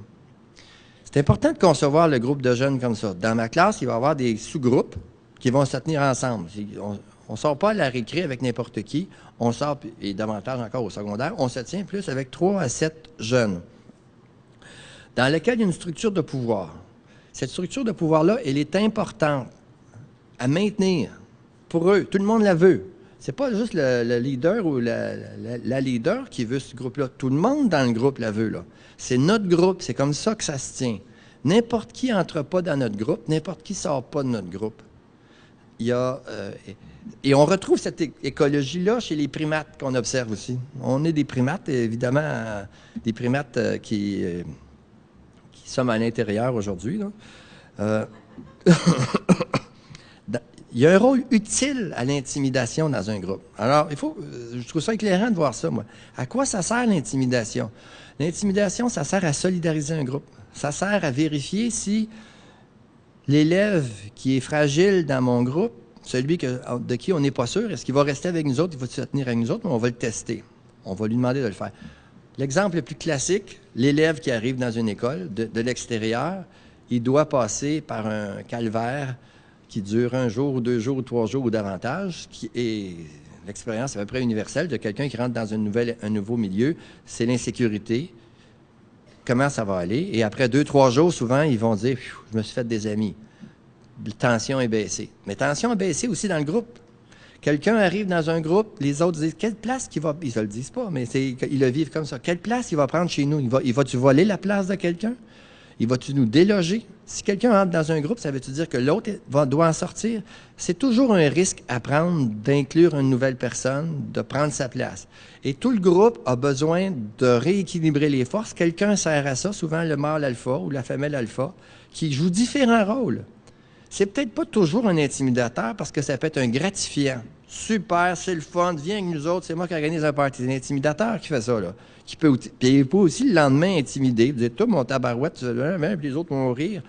S1: C'est important de concevoir le groupe de jeunes comme ça. Dans ma classe, il va y avoir des sous-groupes qui vont se tenir ensemble. On ne sort pas à la récré avec n'importe qui. On sort, et davantage encore au secondaire, on se tient plus avec 3 à 7 jeunes, dans lequel il y a une structure de pouvoir. Cette structure de pouvoir-là, elle est importante à maintenir pour eux. Tout le monde la veut. C'est pas juste le leader ou la leader qui veut ce groupe-là. Tout le monde dans le groupe la veut, là. C'est notre groupe, c'est comme ça que ça se tient. N'importe qui entre pas dans notre groupe, n'importe qui sort pas de notre groupe. Il y a... et on retrouve cette écologie-là chez les primates qu'on observe aussi. On est des primates, évidemment, des primates qui sommes à l'intérieur aujourd'hui. Il y a un rôle utile à l'intimidation dans un groupe. Alors, je trouve ça éclairant de voir ça, moi. À quoi ça sert l'intimidation? L'intimidation, ça sert à solidariser un groupe. Ça sert à vérifier si l'élève qui est fragile dans mon groupe, celui de qui on n'est pas sûr, est-ce qu'il va rester avec nous autres, il va se tenir avec nous autres, mais on va le tester. On va lui demander de le faire. L'exemple le plus classique, l'élève qui arrive dans une école de l'extérieur, il doit passer par un calvaire qui dure 1 jour, ou 2 jours, ou 3 jours ou davantage, qui est l'expérience à peu près universelle de quelqu'un qui rentre dans un nouveau milieu, c'est l'insécurité. Comment ça va aller? Et après 2-3 jours, souvent, ils vont dire « je me suis fait des amis ». Tension est baissée. Mais tension est baissée aussi dans le groupe. Quelqu'un arrive dans un groupe, les autres disent « quelle place qu'il va... » Ils ne le disent pas, mais ils le vivent comme ça. « Quelle place il va prendre chez nous? Il va-tu voler la place de quelqu'un? Il va-tu nous déloger? » Si quelqu'un entre dans un groupe, ça veut-tu dire que l'autre doit en sortir? C'est toujours un risque à prendre d'inclure une nouvelle personne, de prendre sa place. Et tout le groupe a besoin de rééquilibrer les forces. Quelqu'un sert à ça, souvent le mâle alpha ou la femelle alpha, qui joue différents rôles. C'est peut-être pas toujours un intimidateur parce que ça peut être un gratifiant. Super, c'est le fun, viens avec nous autres, c'est moi qui organise un party. C'est l'intimidateur qui fait ça, là. Puis il peut aussi le lendemain intimider. Vous dites, toi, mon tabarouette, puis les autres vont rire.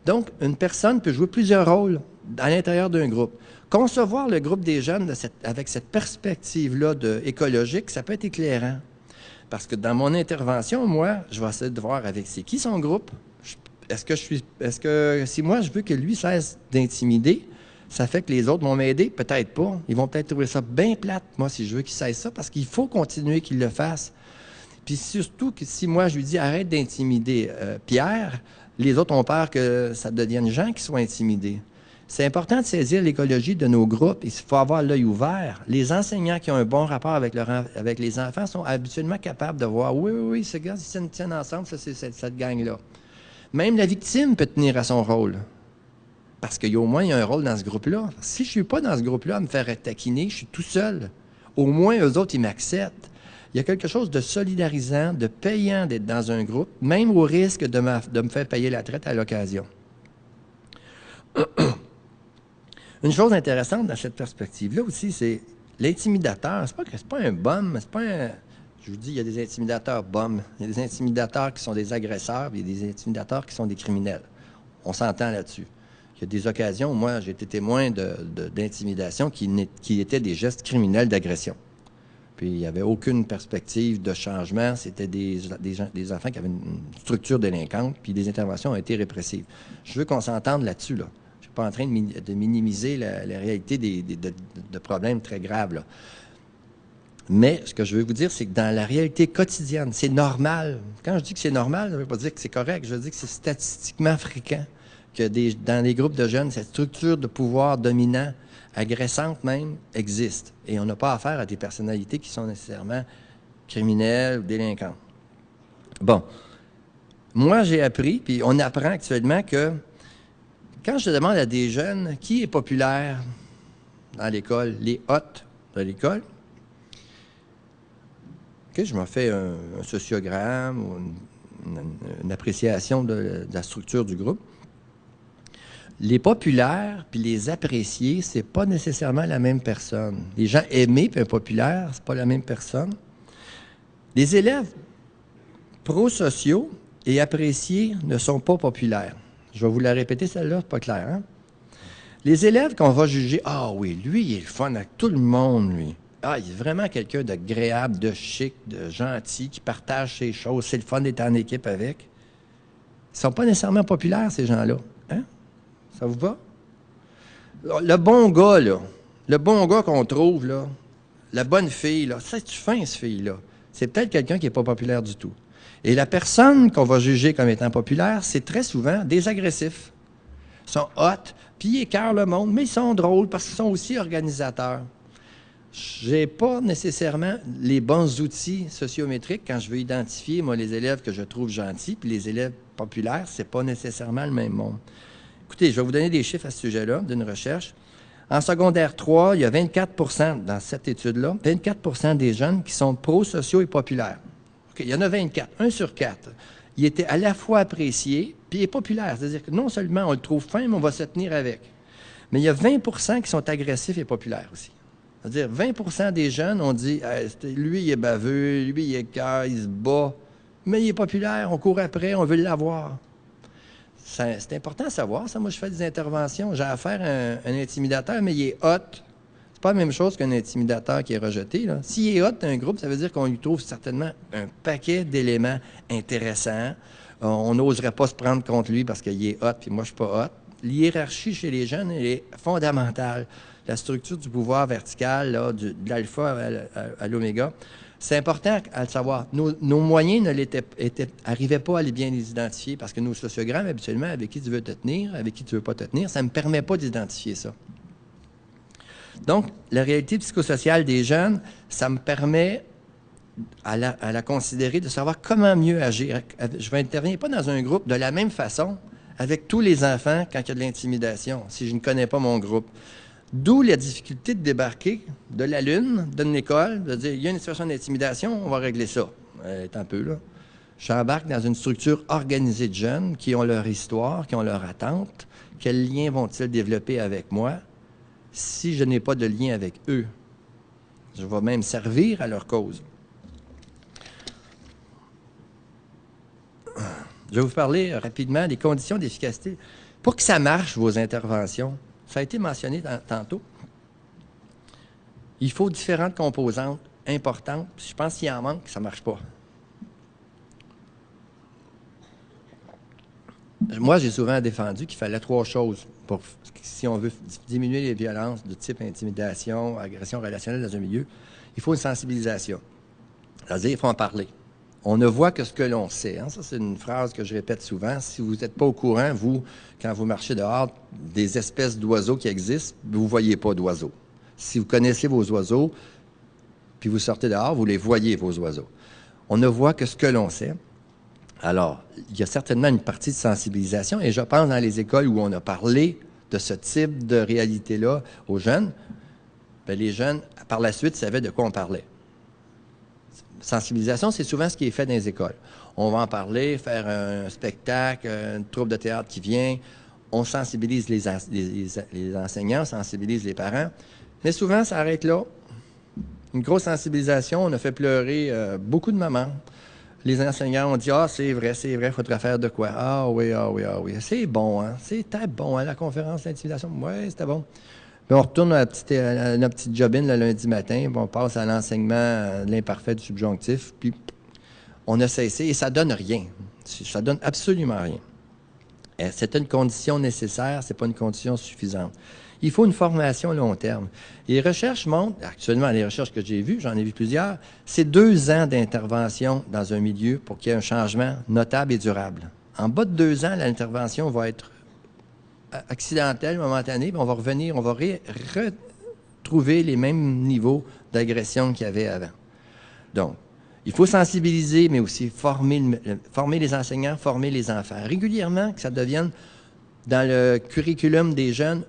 S1: Donc, une personne peut jouer plusieurs rôles à l'intérieur d'un groupe. Concevoir le groupe des jeunes avec cette perspective-là écologique, ça peut être éclairant. Parce que dans mon intervention, moi, je vais essayer de voir avec c'est qui son groupe. Est-ce que si moi, je veux que lui cesse d'intimider, ça fait que les autres vont m'aider? Peut-être pas. Ils vont peut-être trouver ça bien plate, moi, si je veux qu'il cesse ça, parce qu'il faut continuer qu'il le fasse. Puis surtout que si moi, je lui dis arrête d'intimider Pierre, les autres ont peur que ça devienne gens qui soient intimidés. C'est important de saisir l'écologie de nos groupes. Il faut avoir l'œil ouvert. Les enseignants qui ont un bon rapport avec les enfants sont habituellement capables de voir oui, ces gars, ils se tiennent ensemble, ça, c'est cette gang-là. Même la victime peut tenir à son rôle. Parce qu'au moins, il y a un rôle dans ce groupe-là. Si je ne suis pas dans ce groupe-là à me faire taquiner, je suis tout seul. Au moins, eux autres, ils m'acceptent. Il y a quelque chose de solidarisant, de payant d'être dans un groupe, même au risque de me faire payer la traite à l'occasion. Une chose intéressante dans cette perspective-là aussi, c'est l'intimidateur. C'est pas un bum, c'est pas un... Je vous dis, il y a des intimidateurs bums, il y a des intimidateurs qui sont des agresseurs, puis il y a des intimidateurs qui sont des criminels. On s'entend là-dessus. Il y a des occasions où moi, j'ai été témoin d'intimidation qui étaient des gestes criminels d'agression. Puis il n'y avait aucune perspective de changement. C'était des enfants qui avaient une structure délinquante, puis les interventions ont été répressives. Je veux qu'on s'entende là-dessus, là. Je ne suis pas en train de minimiser la réalité de problèmes très graves, là. Mais ce que je veux vous dire, c'est que dans la réalité quotidienne, c'est normal. Quand je dis que c'est normal, ça ne veut pas dire que c'est correct. Je veux dire que c'est statistiquement fréquent que dans les groupes de jeunes, cette structure de pouvoir dominant, agressante même, existe. Et on n'a pas affaire à des personnalités qui sont nécessairement criminelles ou délinquantes. Bon. Moi, j'ai appris, puis on apprend actuellement que quand je demande à des jeunes qui est populaire dans l'école, les hôtes de l'école, okay, je me fais un sociogramme ou une appréciation de la structure du groupe. Les populaires puis les appréciés, c'est pas nécessairement la même personne. Les gens aimés puis un populaire, c'est pas la même personne. Les élèves prosociaux et appréciés ne sont pas populaires. Je vais vous la répéter, celle-là, c'est pas clair, hein? Les élèves qu'on va juger, ah oui, lui, il est le fun avec tout le monde, lui. Ah, il est vraiment quelqu'un d'agréable, de chic, de gentil, qui partage ses choses. C'est le fun d'être en équipe avec. Ils ne sont pas nécessairement populaires, ces gens-là. Hein? Ça vous va? Le bon gars, là, le bon gars qu'on trouve, là, la bonne fille, là, c'est-tu fin, cette fille-là? C'est peut-être quelqu'un qui n'est pas populaire du tout. Et la personne qu'on va juger comme étant populaire, c'est très souvent des agressifs. Ils sont hot, puis ils écœurent le monde, mais ils sont drôles parce qu'ils sont aussi organisateurs. J'ai pas nécessairement les bons outils sociométriques quand je veux identifier, moi, les élèves que je trouve gentils, puis les élèves populaires, c'est pas nécessairement le même monde. Écoutez, je vais vous donner des chiffres à ce sujet-là, d'une recherche. En secondaire 3, il y a 24 dans cette étude-là, 24 des jeunes qui sont pro-sociaux et populaires. Okay, il y en a 24, 1 sur 4. Il était à la fois apprécié, puis il est populaire. C'est-à-dire que non seulement on le trouve fin, mais on va se tenir avec. Mais il y a 20 qui sont agressifs et populaires aussi. C'est-à-dire 20 des jeunes ont dit lui, il est baveux, lui, il est cœur, il se bat, mais il est populaire, on court après, on veut l'avoir. C'est important à savoir, ça. Moi, je fais des interventions, j'ai affaire à un intimidateur, mais il est hot. C'est pas la même chose qu'un intimidateur qui est rejeté, là. S'il est hot d'un groupe, ça veut dire qu'on lui trouve certainement un paquet d'éléments intéressants. On n'oserait pas se prendre contre lui parce qu'il est hot, puis moi, je suis pas hot. L'hiérarchie chez les jeunes, elle est fondamentale. La structure du pouvoir vertical, là, de l'alpha à l'oméga, c'est important à le savoir. Nos moyens n'arrivaient pas à bien les identifier parce que nos sociogrammes, habituellement, avec qui tu veux te tenir, avec qui tu ne veux pas te tenir, ça ne me permet pas d'identifier ça. Donc, la réalité psychosociale des jeunes, ça me permet à la considérer, de savoir comment mieux agir. Je vais intervenir pas dans un groupe de la même façon avec tous les enfants quand il y a de l'intimidation, si je ne connais pas mon groupe. D'où la difficulté de débarquer de la Lune, d'une école, de dire, il y a une situation d'intimidation, on va régler ça. Un peu, là. J'embarque dans une structure organisée de jeunes qui ont leur histoire, qui ont leur attente. Quels liens vont-ils développer avec moi si je n'ai pas de lien avec eux? Je vais même servir à leur cause. Je vais vous parler rapidement des conditions d'efficacité. Pour que ça marche, vos interventions, ça a été mentionné tantôt. Il faut différentes composantes importantes. Je pense qu'il en manque, ça ne marche pas. Moi, j'ai souvent défendu qu'il fallait 3 choses si on veut diminuer les violences de type intimidation, agression relationnelle dans un milieu. Il faut une sensibilisation. C'est-à-dire, il faut en parler. On ne voit que ce que l'on sait. Hein? Ça, c'est une phrase que je répète souvent. Si vous n'êtes pas au courant, vous, quand vous marchez dehors, des espèces d'oiseaux qui existent, vous ne voyez pas d'oiseaux. Si vous connaissez vos oiseaux, puis vous sortez dehors, vous les voyez, vos oiseaux. On ne voit que ce que l'on sait. Alors, il y a certainement une partie de sensibilisation, et je pense dans les écoles où on a parlé de ce type de réalité-là aux jeunes, bien, les jeunes, par la suite, savaient de quoi on parlait. sensibilisation, c'est souvent ce qui est fait dans les écoles. On va en parler, faire un spectacle, une troupe de théâtre qui vient. On sensibilise les enseignants, on sensibilise les parents. Mais souvent, ça arrête là. Une grosse sensibilisation, on a fait pleurer beaucoup de mamans. Les enseignants ont dit « Ah, c'est vrai, il faudrait faire de quoi? Ah oui, ah oui, ah oui. C'est bon, hein? C'était bon, hein, la conférence d'intimidation? Oui, c'était bon. » Puis on retourne à notre petite jobine le lundi matin, puis on passe à l'enseignement de l'imparfait du subjonctif, puis on a cessé et ça donne rien. Ça donne absolument rien. C'est une condition nécessaire, c'est pas une condition suffisante. Il faut une formation long terme. Et les recherches montrent, actuellement, les recherches que j'ai vues, j'en ai vu plusieurs, c'est 2 ans d'intervention dans un milieu pour qu'il y ait un changement notable et durable. En bas de 2 ans, l'intervention va être accidentelle, momentanée, puis on va revenir, on va retrouver les mêmes niveaux d'agression qu'il y avait avant. Donc, il faut sensibiliser, mais aussi former les enseignants, former les enfants. Régulièrement, que ça devienne dans le curriculum des jeunes,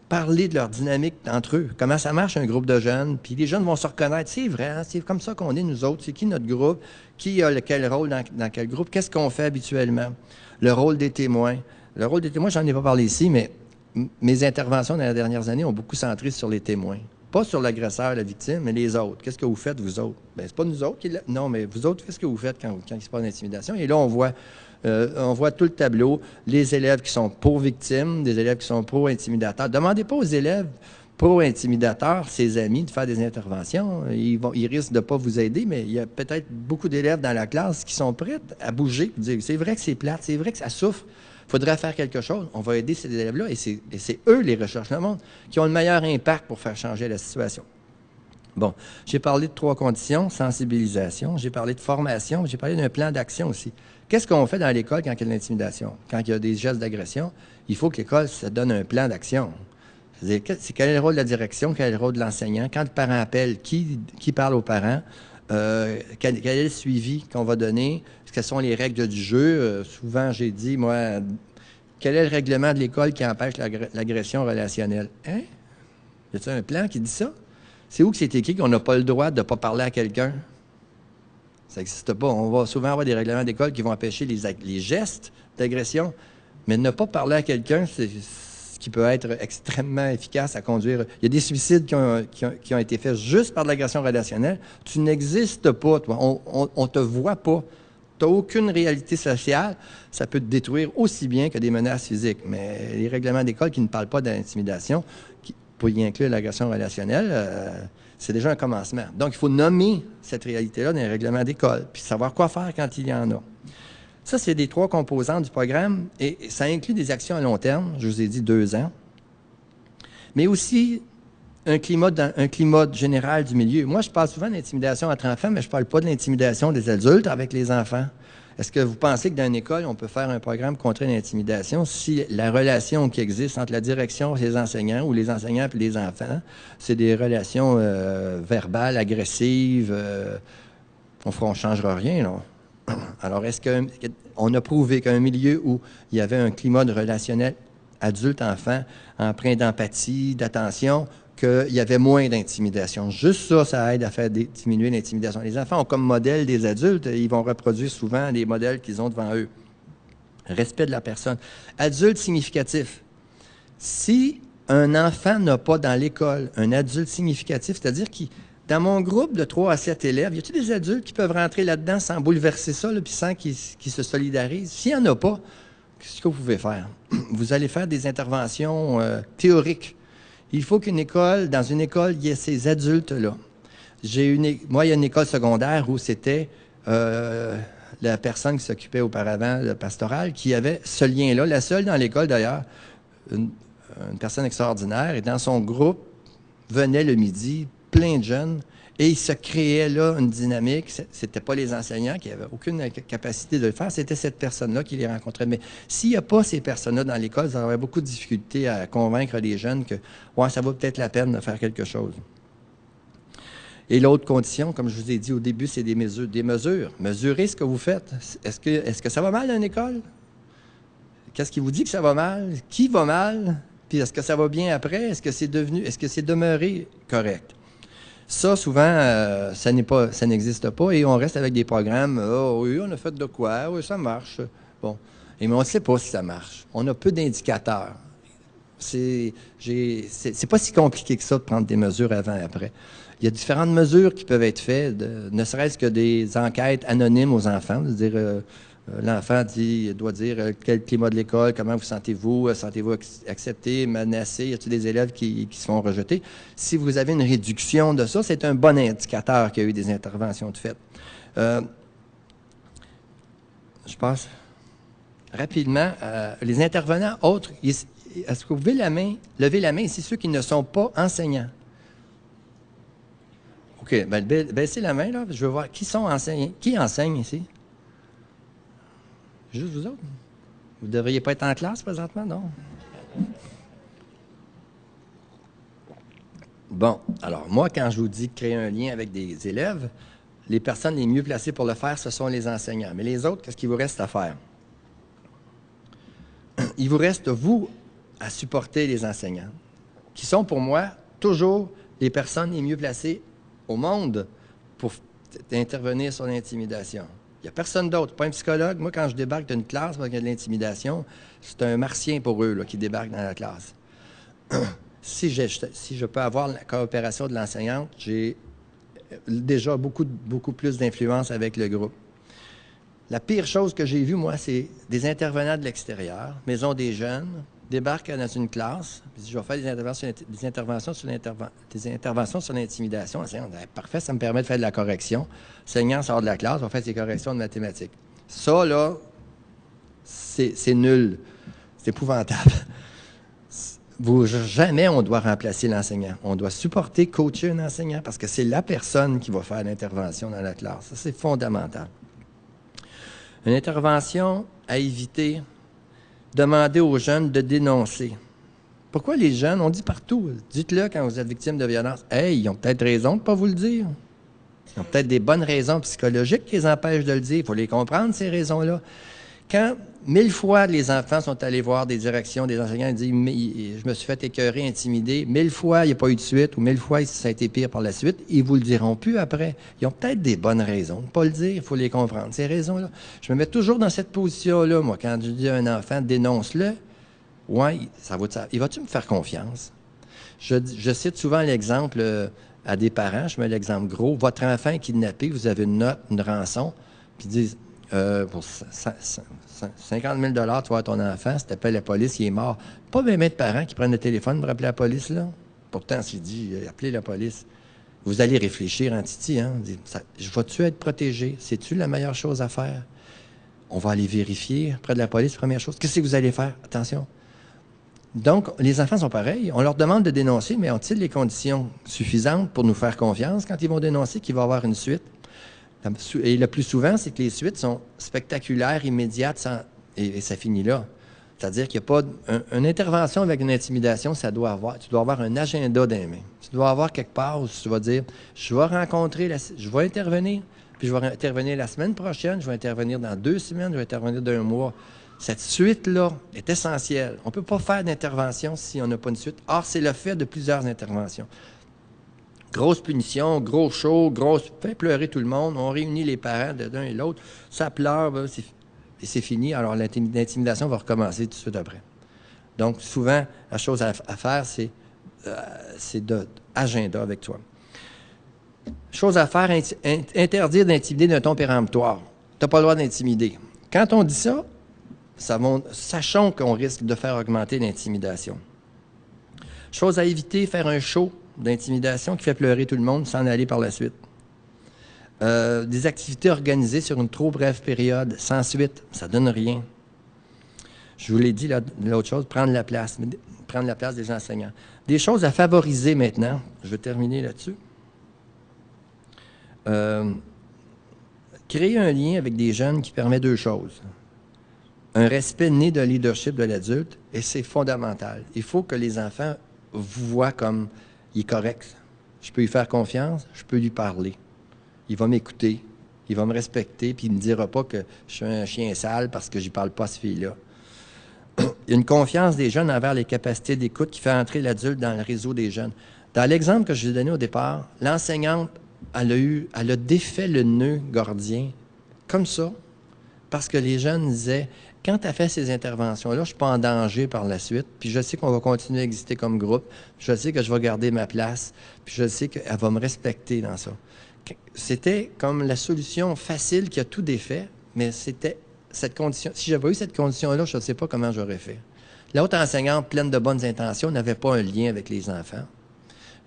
S1: parler de leur dynamique entre eux. Comment ça marche un groupe de jeunes, puis les jeunes vont se reconnaître. C'est vrai, hein, c'est comme ça qu'on est, nous autres. C'est qui notre groupe? Qui a quel rôle dans quel groupe? Qu'est-ce qu'on fait habituellement? Le rôle des témoins. Le rôle des témoins, j'en ai pas parlé ici, mais mes interventions dans les dernières années ont beaucoup centré sur les témoins. Pas sur l'agresseur, la victime, mais les autres. Qu'est-ce que vous faites, vous autres? Bien, c'est pas nous autres qui... Non, mais vous autres, qu'est-ce que vous faites quand il se passe d'intimidation? Et là, on voit tout le tableau, les élèves qui sont pro-victimes, des élèves qui sont pro-intimidateurs. Demandez pas aux élèves pro-intimidateurs, ses amis, de faire des interventions. Ils risquent de ne pas vous aider, mais il y a peut-être beaucoup d'élèves dans la classe qui sont prêts à bouger, dire c'est vrai que c'est plate, c'est vrai que ça souffre. Il faudrait faire quelque chose. On va aider ces élèves-là et c'est eux, les recherches le monde, qui ont le meilleur impact pour faire changer la situation. Bon, j'ai parlé de 3 conditions, sensibilisation, j'ai parlé de formation, j'ai parlé d'un plan d'action aussi. Qu'est-ce qu'on fait dans l'école quand il y a de l'intimidation? Quand il y a des gestes d'agression, il faut que l'école se donne un plan d'action. C'est-à-dire, quel est le rôle de la direction, quel est le rôle de l'enseignant? Quand le parent appelle, qui parle aux parents? Quel est le suivi qu'on va donner? Quelles sont les règles du jeu? Souvent, j'ai dit, moi, quel est le règlement de l'école qui empêche l'agression relationnelle? Hein? Y a-t-il un plan qui dit ça? C'est où que c'est écrit qu'on n'a pas le droit de ne pas parler à quelqu'un? Ça n'existe pas. On va souvent avoir des règlements d'école qui vont empêcher les gestes d'agression, mais ne pas parler à quelqu'un, c'est ce qui peut être extrêmement efficace à conduire. Il y a des suicides qui ont été faits juste par de l'agression relationnelle. Tu n'existes pas, toi. On ne te voit pas. Tu n'as aucune réalité sociale. Ça peut te détruire aussi bien que des menaces physiques. Mais les règlements d'école qui ne parlent pas d'intimidation, pour y inclure l'agression relationnelle, c'est déjà un commencement. Donc, il faut nommer cette réalité-là dans les règlements d'école, puis savoir quoi faire quand il y en a. Ça, c'est les 3 composantes du programme, et ça inclut des actions à long terme, je vous ai dit 2 ans, mais aussi un climat général du milieu. Moi, je parle souvent d'intimidation entre enfants, mais je ne parle pas de l'intimidation des adultes avec les enfants. Est-ce que vous pensez que dans une école, on peut faire un programme contre l'intimidation si la relation qui existe entre la direction et les enseignants ou les enseignants et les enfants, c'est des relations verbales, agressives, on ne changera rien, là. Alors, est-ce qu'on a prouvé qu'un milieu où il y avait un climat de relationnel adulte-enfant empreint d'empathie, d'attention, qu'il y avait moins d'intimidation. Juste ça, ça aide à faire diminuer l'intimidation. Les enfants ont comme modèle des adultes, ils vont reproduire souvent les modèles qu'ils ont devant eux. Respect de la personne. Adulte significatif. Si un enfant n'a pas dans l'école un adulte significatif, c'est-à-dire que dans mon groupe de 3 à 7 élèves, y a-t-il des adultes qui peuvent rentrer là-dedans sans bouleverser ça, là, puis sans qu'ils se solidarisent? S'il n'y en a pas, qu'est-ce que vous pouvez faire? Vous allez faire des interventions théoriques. Il faut dans une école, il y ait ces adultes-là. Moi, il y a une école secondaire où c'était la personne qui s'occupait auparavant de pastoral qui avait ce lien-là, la seule dans l'école d'ailleurs, une personne extraordinaire, et dans son groupe venait le midi, plein de jeunes, et il se créait là une dynamique. C'était pas les enseignants qui n'avaient aucune capacité de le faire, c'était cette personne-là qui les rencontrait. Mais s'il n'y a pas ces personnes-là dans l'école, ça aurait beaucoup de difficultés à convaincre les jeunes que ouais, ça vaut peut-être la peine de faire quelque chose. Et l'autre condition, comme je vous ai dit au début, c'est des mesures. Mesurez ce que vous faites. Est-ce que ça va mal dans une école? Qu'est-ce qui vous dit que ça va mal? Qui va mal? Puis est-ce que ça va bien après? Est-ce que c'est demeuré correct? Ça, souvent, ça n'existe pas et on reste avec des programmes. Ah oui, on a fait de quoi? Oui, ça marche. Bon. Mais on ne sait pas si ça marche. On a peu d'indicateurs. C'est pas si compliqué que ça de prendre des mesures avant et après. Il y a différentes mesures qui peuvent être faites, ne serait-ce que des enquêtes anonymes aux enfants. L'enfant doit dire quel climat de l'école, comment vous sentez-vous, sentez-vous accepté, menacé, y a-t-il des élèves qui se font rejeter? Si vous avez une réduction de ça, c'est un bon indicateur qu'il y a eu des interventions de fait. Je passe rapidement. Les intervenants autres, est-ce que vous pouvez lever la main ici, ceux qui ne sont pas enseignants? OK, bien, baissez la main, là. Je veux voir qui sont enseignants. Qui enseigne ici? Juste vous autres? Vous ne devriez pas être en classe présentement, non? Bon, alors moi, quand je vous dis de créer un lien avec des élèves, les personnes les mieux placées pour le faire, ce sont les enseignants. Mais les autres, qu'est-ce qu'il vous reste à faire? Il vous reste, vous, à supporter les enseignants, qui sont pour moi toujours les personnes les mieux placées au monde pour intervenir sur l'intimidation. Il n'y a personne d'autre, pas un psychologue. Moi, quand je débarque d'une classe parce qu'il y a de l'intimidation, c'est un martien pour eux là, qui débarque dans la classe. Si je peux avoir la coopération de l'enseignante, j'ai déjà beaucoup plus d'influence avec le groupe. La pire chose que j'ai vue, moi, c'est des intervenants de l'extérieur, Maison des jeunes, débarquent dans une classe, puis je vais faire des interventions sur l'intimidation. Parfait, ça me permet de faire de la correction. L'enseignant sort de la classe, on va faire des corrections de mathématiques. Ça, là, c'est nul. C'est épouvantable. Jamais on doit remplacer l'enseignant. On doit supporter, coacher un enseignant parce que c'est la personne qui va faire l'intervention dans la classe. Ça, c'est fondamental. Une intervention à éviter, demander aux jeunes de dénoncer. Pourquoi les jeunes, on dit partout, dites-le quand vous êtes victime de violence. Hey, ils ont peut-être raison de ne pas vous le dire. Ils ont peut-être des bonnes raisons psychologiques qui les empêchent de le dire. Il faut les comprendre, ces raisons-là. Quand 1000 fois les enfants sont allés voir des directions, des enseignants, ils disent « Je me suis fait écœurer, intimider », 1000 fois, il n'y a pas eu de suite, ou 1000 fois, ça a été pire par la suite, ils ne vous le diront plus après. Ils ont peut-être des bonnes raisons de ne pas le dire, il faut les comprendre, ces raisons-là. Je me mets toujours dans cette position-là, moi, quand je dis à un enfant « dénonce-le », ouais, ça va, il va-tu me faire confiance? Je cite souvent l'exemple à des parents, je mets l'exemple gros, votre enfant est kidnappé, vous avez une note, une rançon, puis ils disent pour 50 000 tu vas voir ton enfant, si tu appelles la police, il est mort. Pas même de parents qui prennent le téléphone pour appeler la police, là. Pourtant, s'il dit appelez la police, vous allez réfléchir en titi, hein. Vas-tu être protégé? C'est-tu la meilleure chose à faire? On va aller vérifier près de la police, première chose. Qu'est-ce que vous allez faire? Attention. Donc, les enfants sont pareils. On leur demande de dénoncer, mais ont-ils les conditions suffisantes pour nous faire confiance quand ils vont dénoncer qu'il va y avoir une suite? Et le plus souvent, c'est que les suites sont spectaculaires, immédiates, et ça finit là. C'est-à-dire qu'il n'y a pas une intervention avec une intimidation, tu dois avoir un agenda dans les mains. Tu dois avoir quelque part où tu vas dire, je vais intervenir, puis je vais intervenir la semaine prochaine, je vais intervenir dans 2 semaines, je vais intervenir d'un mois. Cette suite-là est essentielle. On ne peut pas faire d'intervention si on n'a pas une suite. Or, c'est le fait de plusieurs interventions. Grosse punition, gros show, fait pleurer tout le monde. On réunit les parents de l'un et l'autre. Ça pleure, et c'est fini. Alors, l'intimidation va recommencer tout de suite après. Donc, souvent, la chose à faire, c'est d'agenda avec toi. Chose à faire, interdire d'intimider d'un ton péremptoire. Tu n'as pas le droit d'intimider. Quand on dit ça, sachons qu'on risque de faire augmenter l'intimidation. Chose à éviter, faire un show d'intimidation qui fait pleurer tout le monde, s'en aller par la suite. Des activités organisées sur une trop brève période, sans suite, ça ne donne rien. Je vous l'ai dit, l'autre chose, prendre la place des enseignants. Des choses à favoriser maintenant, je vais terminer là-dessus. Créer un lien avec des jeunes qui permet 2 choses. Un respect né de leadership de l'adulte, et c'est fondamental. Il faut que les enfants vous voient comme il est correct. Je peux lui faire confiance, je peux lui parler. Il va m'écouter, il va me respecter, puis il ne me dira pas que je suis un chien sale parce que je ne parle pas à ce fille-là. Il y a une confiance des jeunes envers les capacités d'écoute qui fait entrer l'adulte dans le réseau des jeunes. Dans l'exemple que je vous ai donné au départ, l'enseignante, elle a défait le nœud gordien comme ça, parce que les jeunes disaient, quand tu as fait ces interventions-là, je ne suis pas en danger par la suite, puis je sais qu'on va continuer à exister comme groupe, je sais que je vais garder ma place, puis je sais qu'elle va me respecter dans ça. C'était comme la solution facile qui a tout défait, mais c'était cette condition. Si j'avais eu cette condition-là, je ne sais pas comment j'aurais fait. L'autre enseignante, pleine de bonnes intentions, n'avait pas un lien avec les enfants.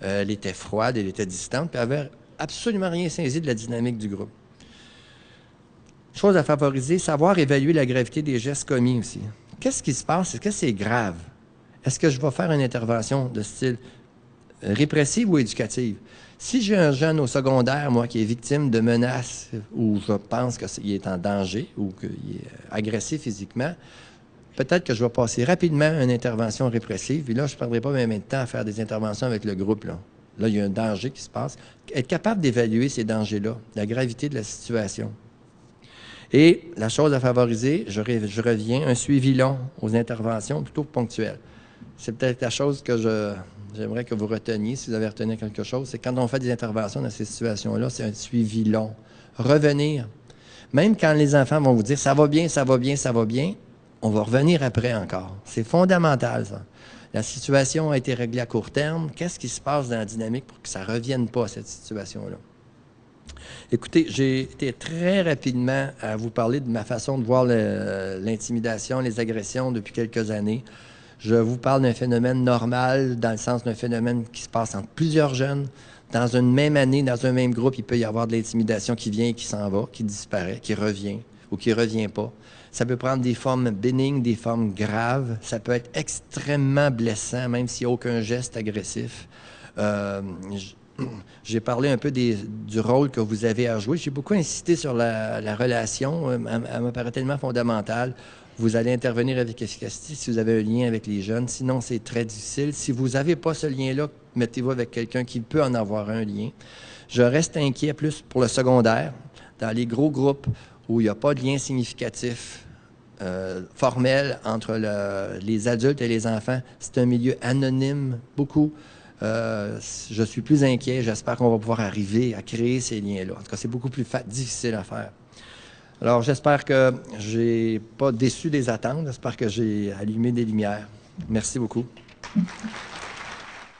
S1: Elle était froide, elle était distante, puis elle n'avait absolument rien saisi de la dynamique du groupe. Chose à favoriser, savoir évaluer la gravité des gestes commis aussi. Qu'est-ce qui se passe? Est-ce que c'est grave? Est-ce que je vais faire une intervention de style répressive ou éducative? Si j'ai un jeune au secondaire, moi, qui est victime de menaces ou je pense qu'il est en danger ou qu'il est agressif physiquement, peut-être que je vais passer rapidement à une intervention répressive. Et là, je ne perdrai pas même de temps à faire des interventions avec le groupe. Là, il y a un danger qui se passe. Être capable d'évaluer ces dangers-là, la gravité de la situation. Et la chose à favoriser, je reviens, un suivi long aux interventions plutôt que ponctuel. C'est peut-être la chose que j'aimerais que vous reteniez, si vous avez retenu quelque chose, c'est quand on fait des interventions dans ces situations-là, c'est un suivi long. Revenir. Même quand les enfants vont vous dire « ça va bien, ça va bien, ça va bien », on va revenir après encore. C'est fondamental, ça. La situation a été réglée à court terme. Qu'est-ce qui se passe dans la dynamique pour que ça ne revienne pas, cette situation-là? Écoutez, j'ai été très rapidement à vous parler de ma façon de voir l'intimidation, les agressions depuis quelques années. Je vous parle d'un phénomène normal, dans le sens d'un phénomène qui se passe entre plusieurs jeunes. Dans une même année, dans un même groupe, il peut y avoir de l'intimidation qui vient et qui s'en va, qui disparaît, qui revient ou qui ne revient pas. Ça peut prendre des formes bénignes, des formes graves. Ça peut être extrêmement blessant, même s'il n'y a aucun geste agressif. J'ai parlé un peu du rôle que vous avez à jouer. J'ai beaucoup insisté sur la relation. Elle me paraît tellement fondamentale. Vous allez intervenir avec efficacité si vous avez un lien avec les jeunes. Sinon, c'est très difficile. Si vous n'avez pas ce lien-là, mettez-vous avec quelqu'un qui peut en avoir un lien. Je reste inquiet plus pour le secondaire. Dans les gros groupes où il n'y a pas de lien significatif formel entre les adultes et les enfants, c'est un milieu anonyme, beaucoup. Je suis plus inquiet. J'espère qu'on va pouvoir arriver à créer ces liens-là. En tout cas, c'est beaucoup plus difficile à faire. Alors, j'espère que je n'ai pas déçu des attentes. J'espère que j'ai allumé des lumières. Merci beaucoup.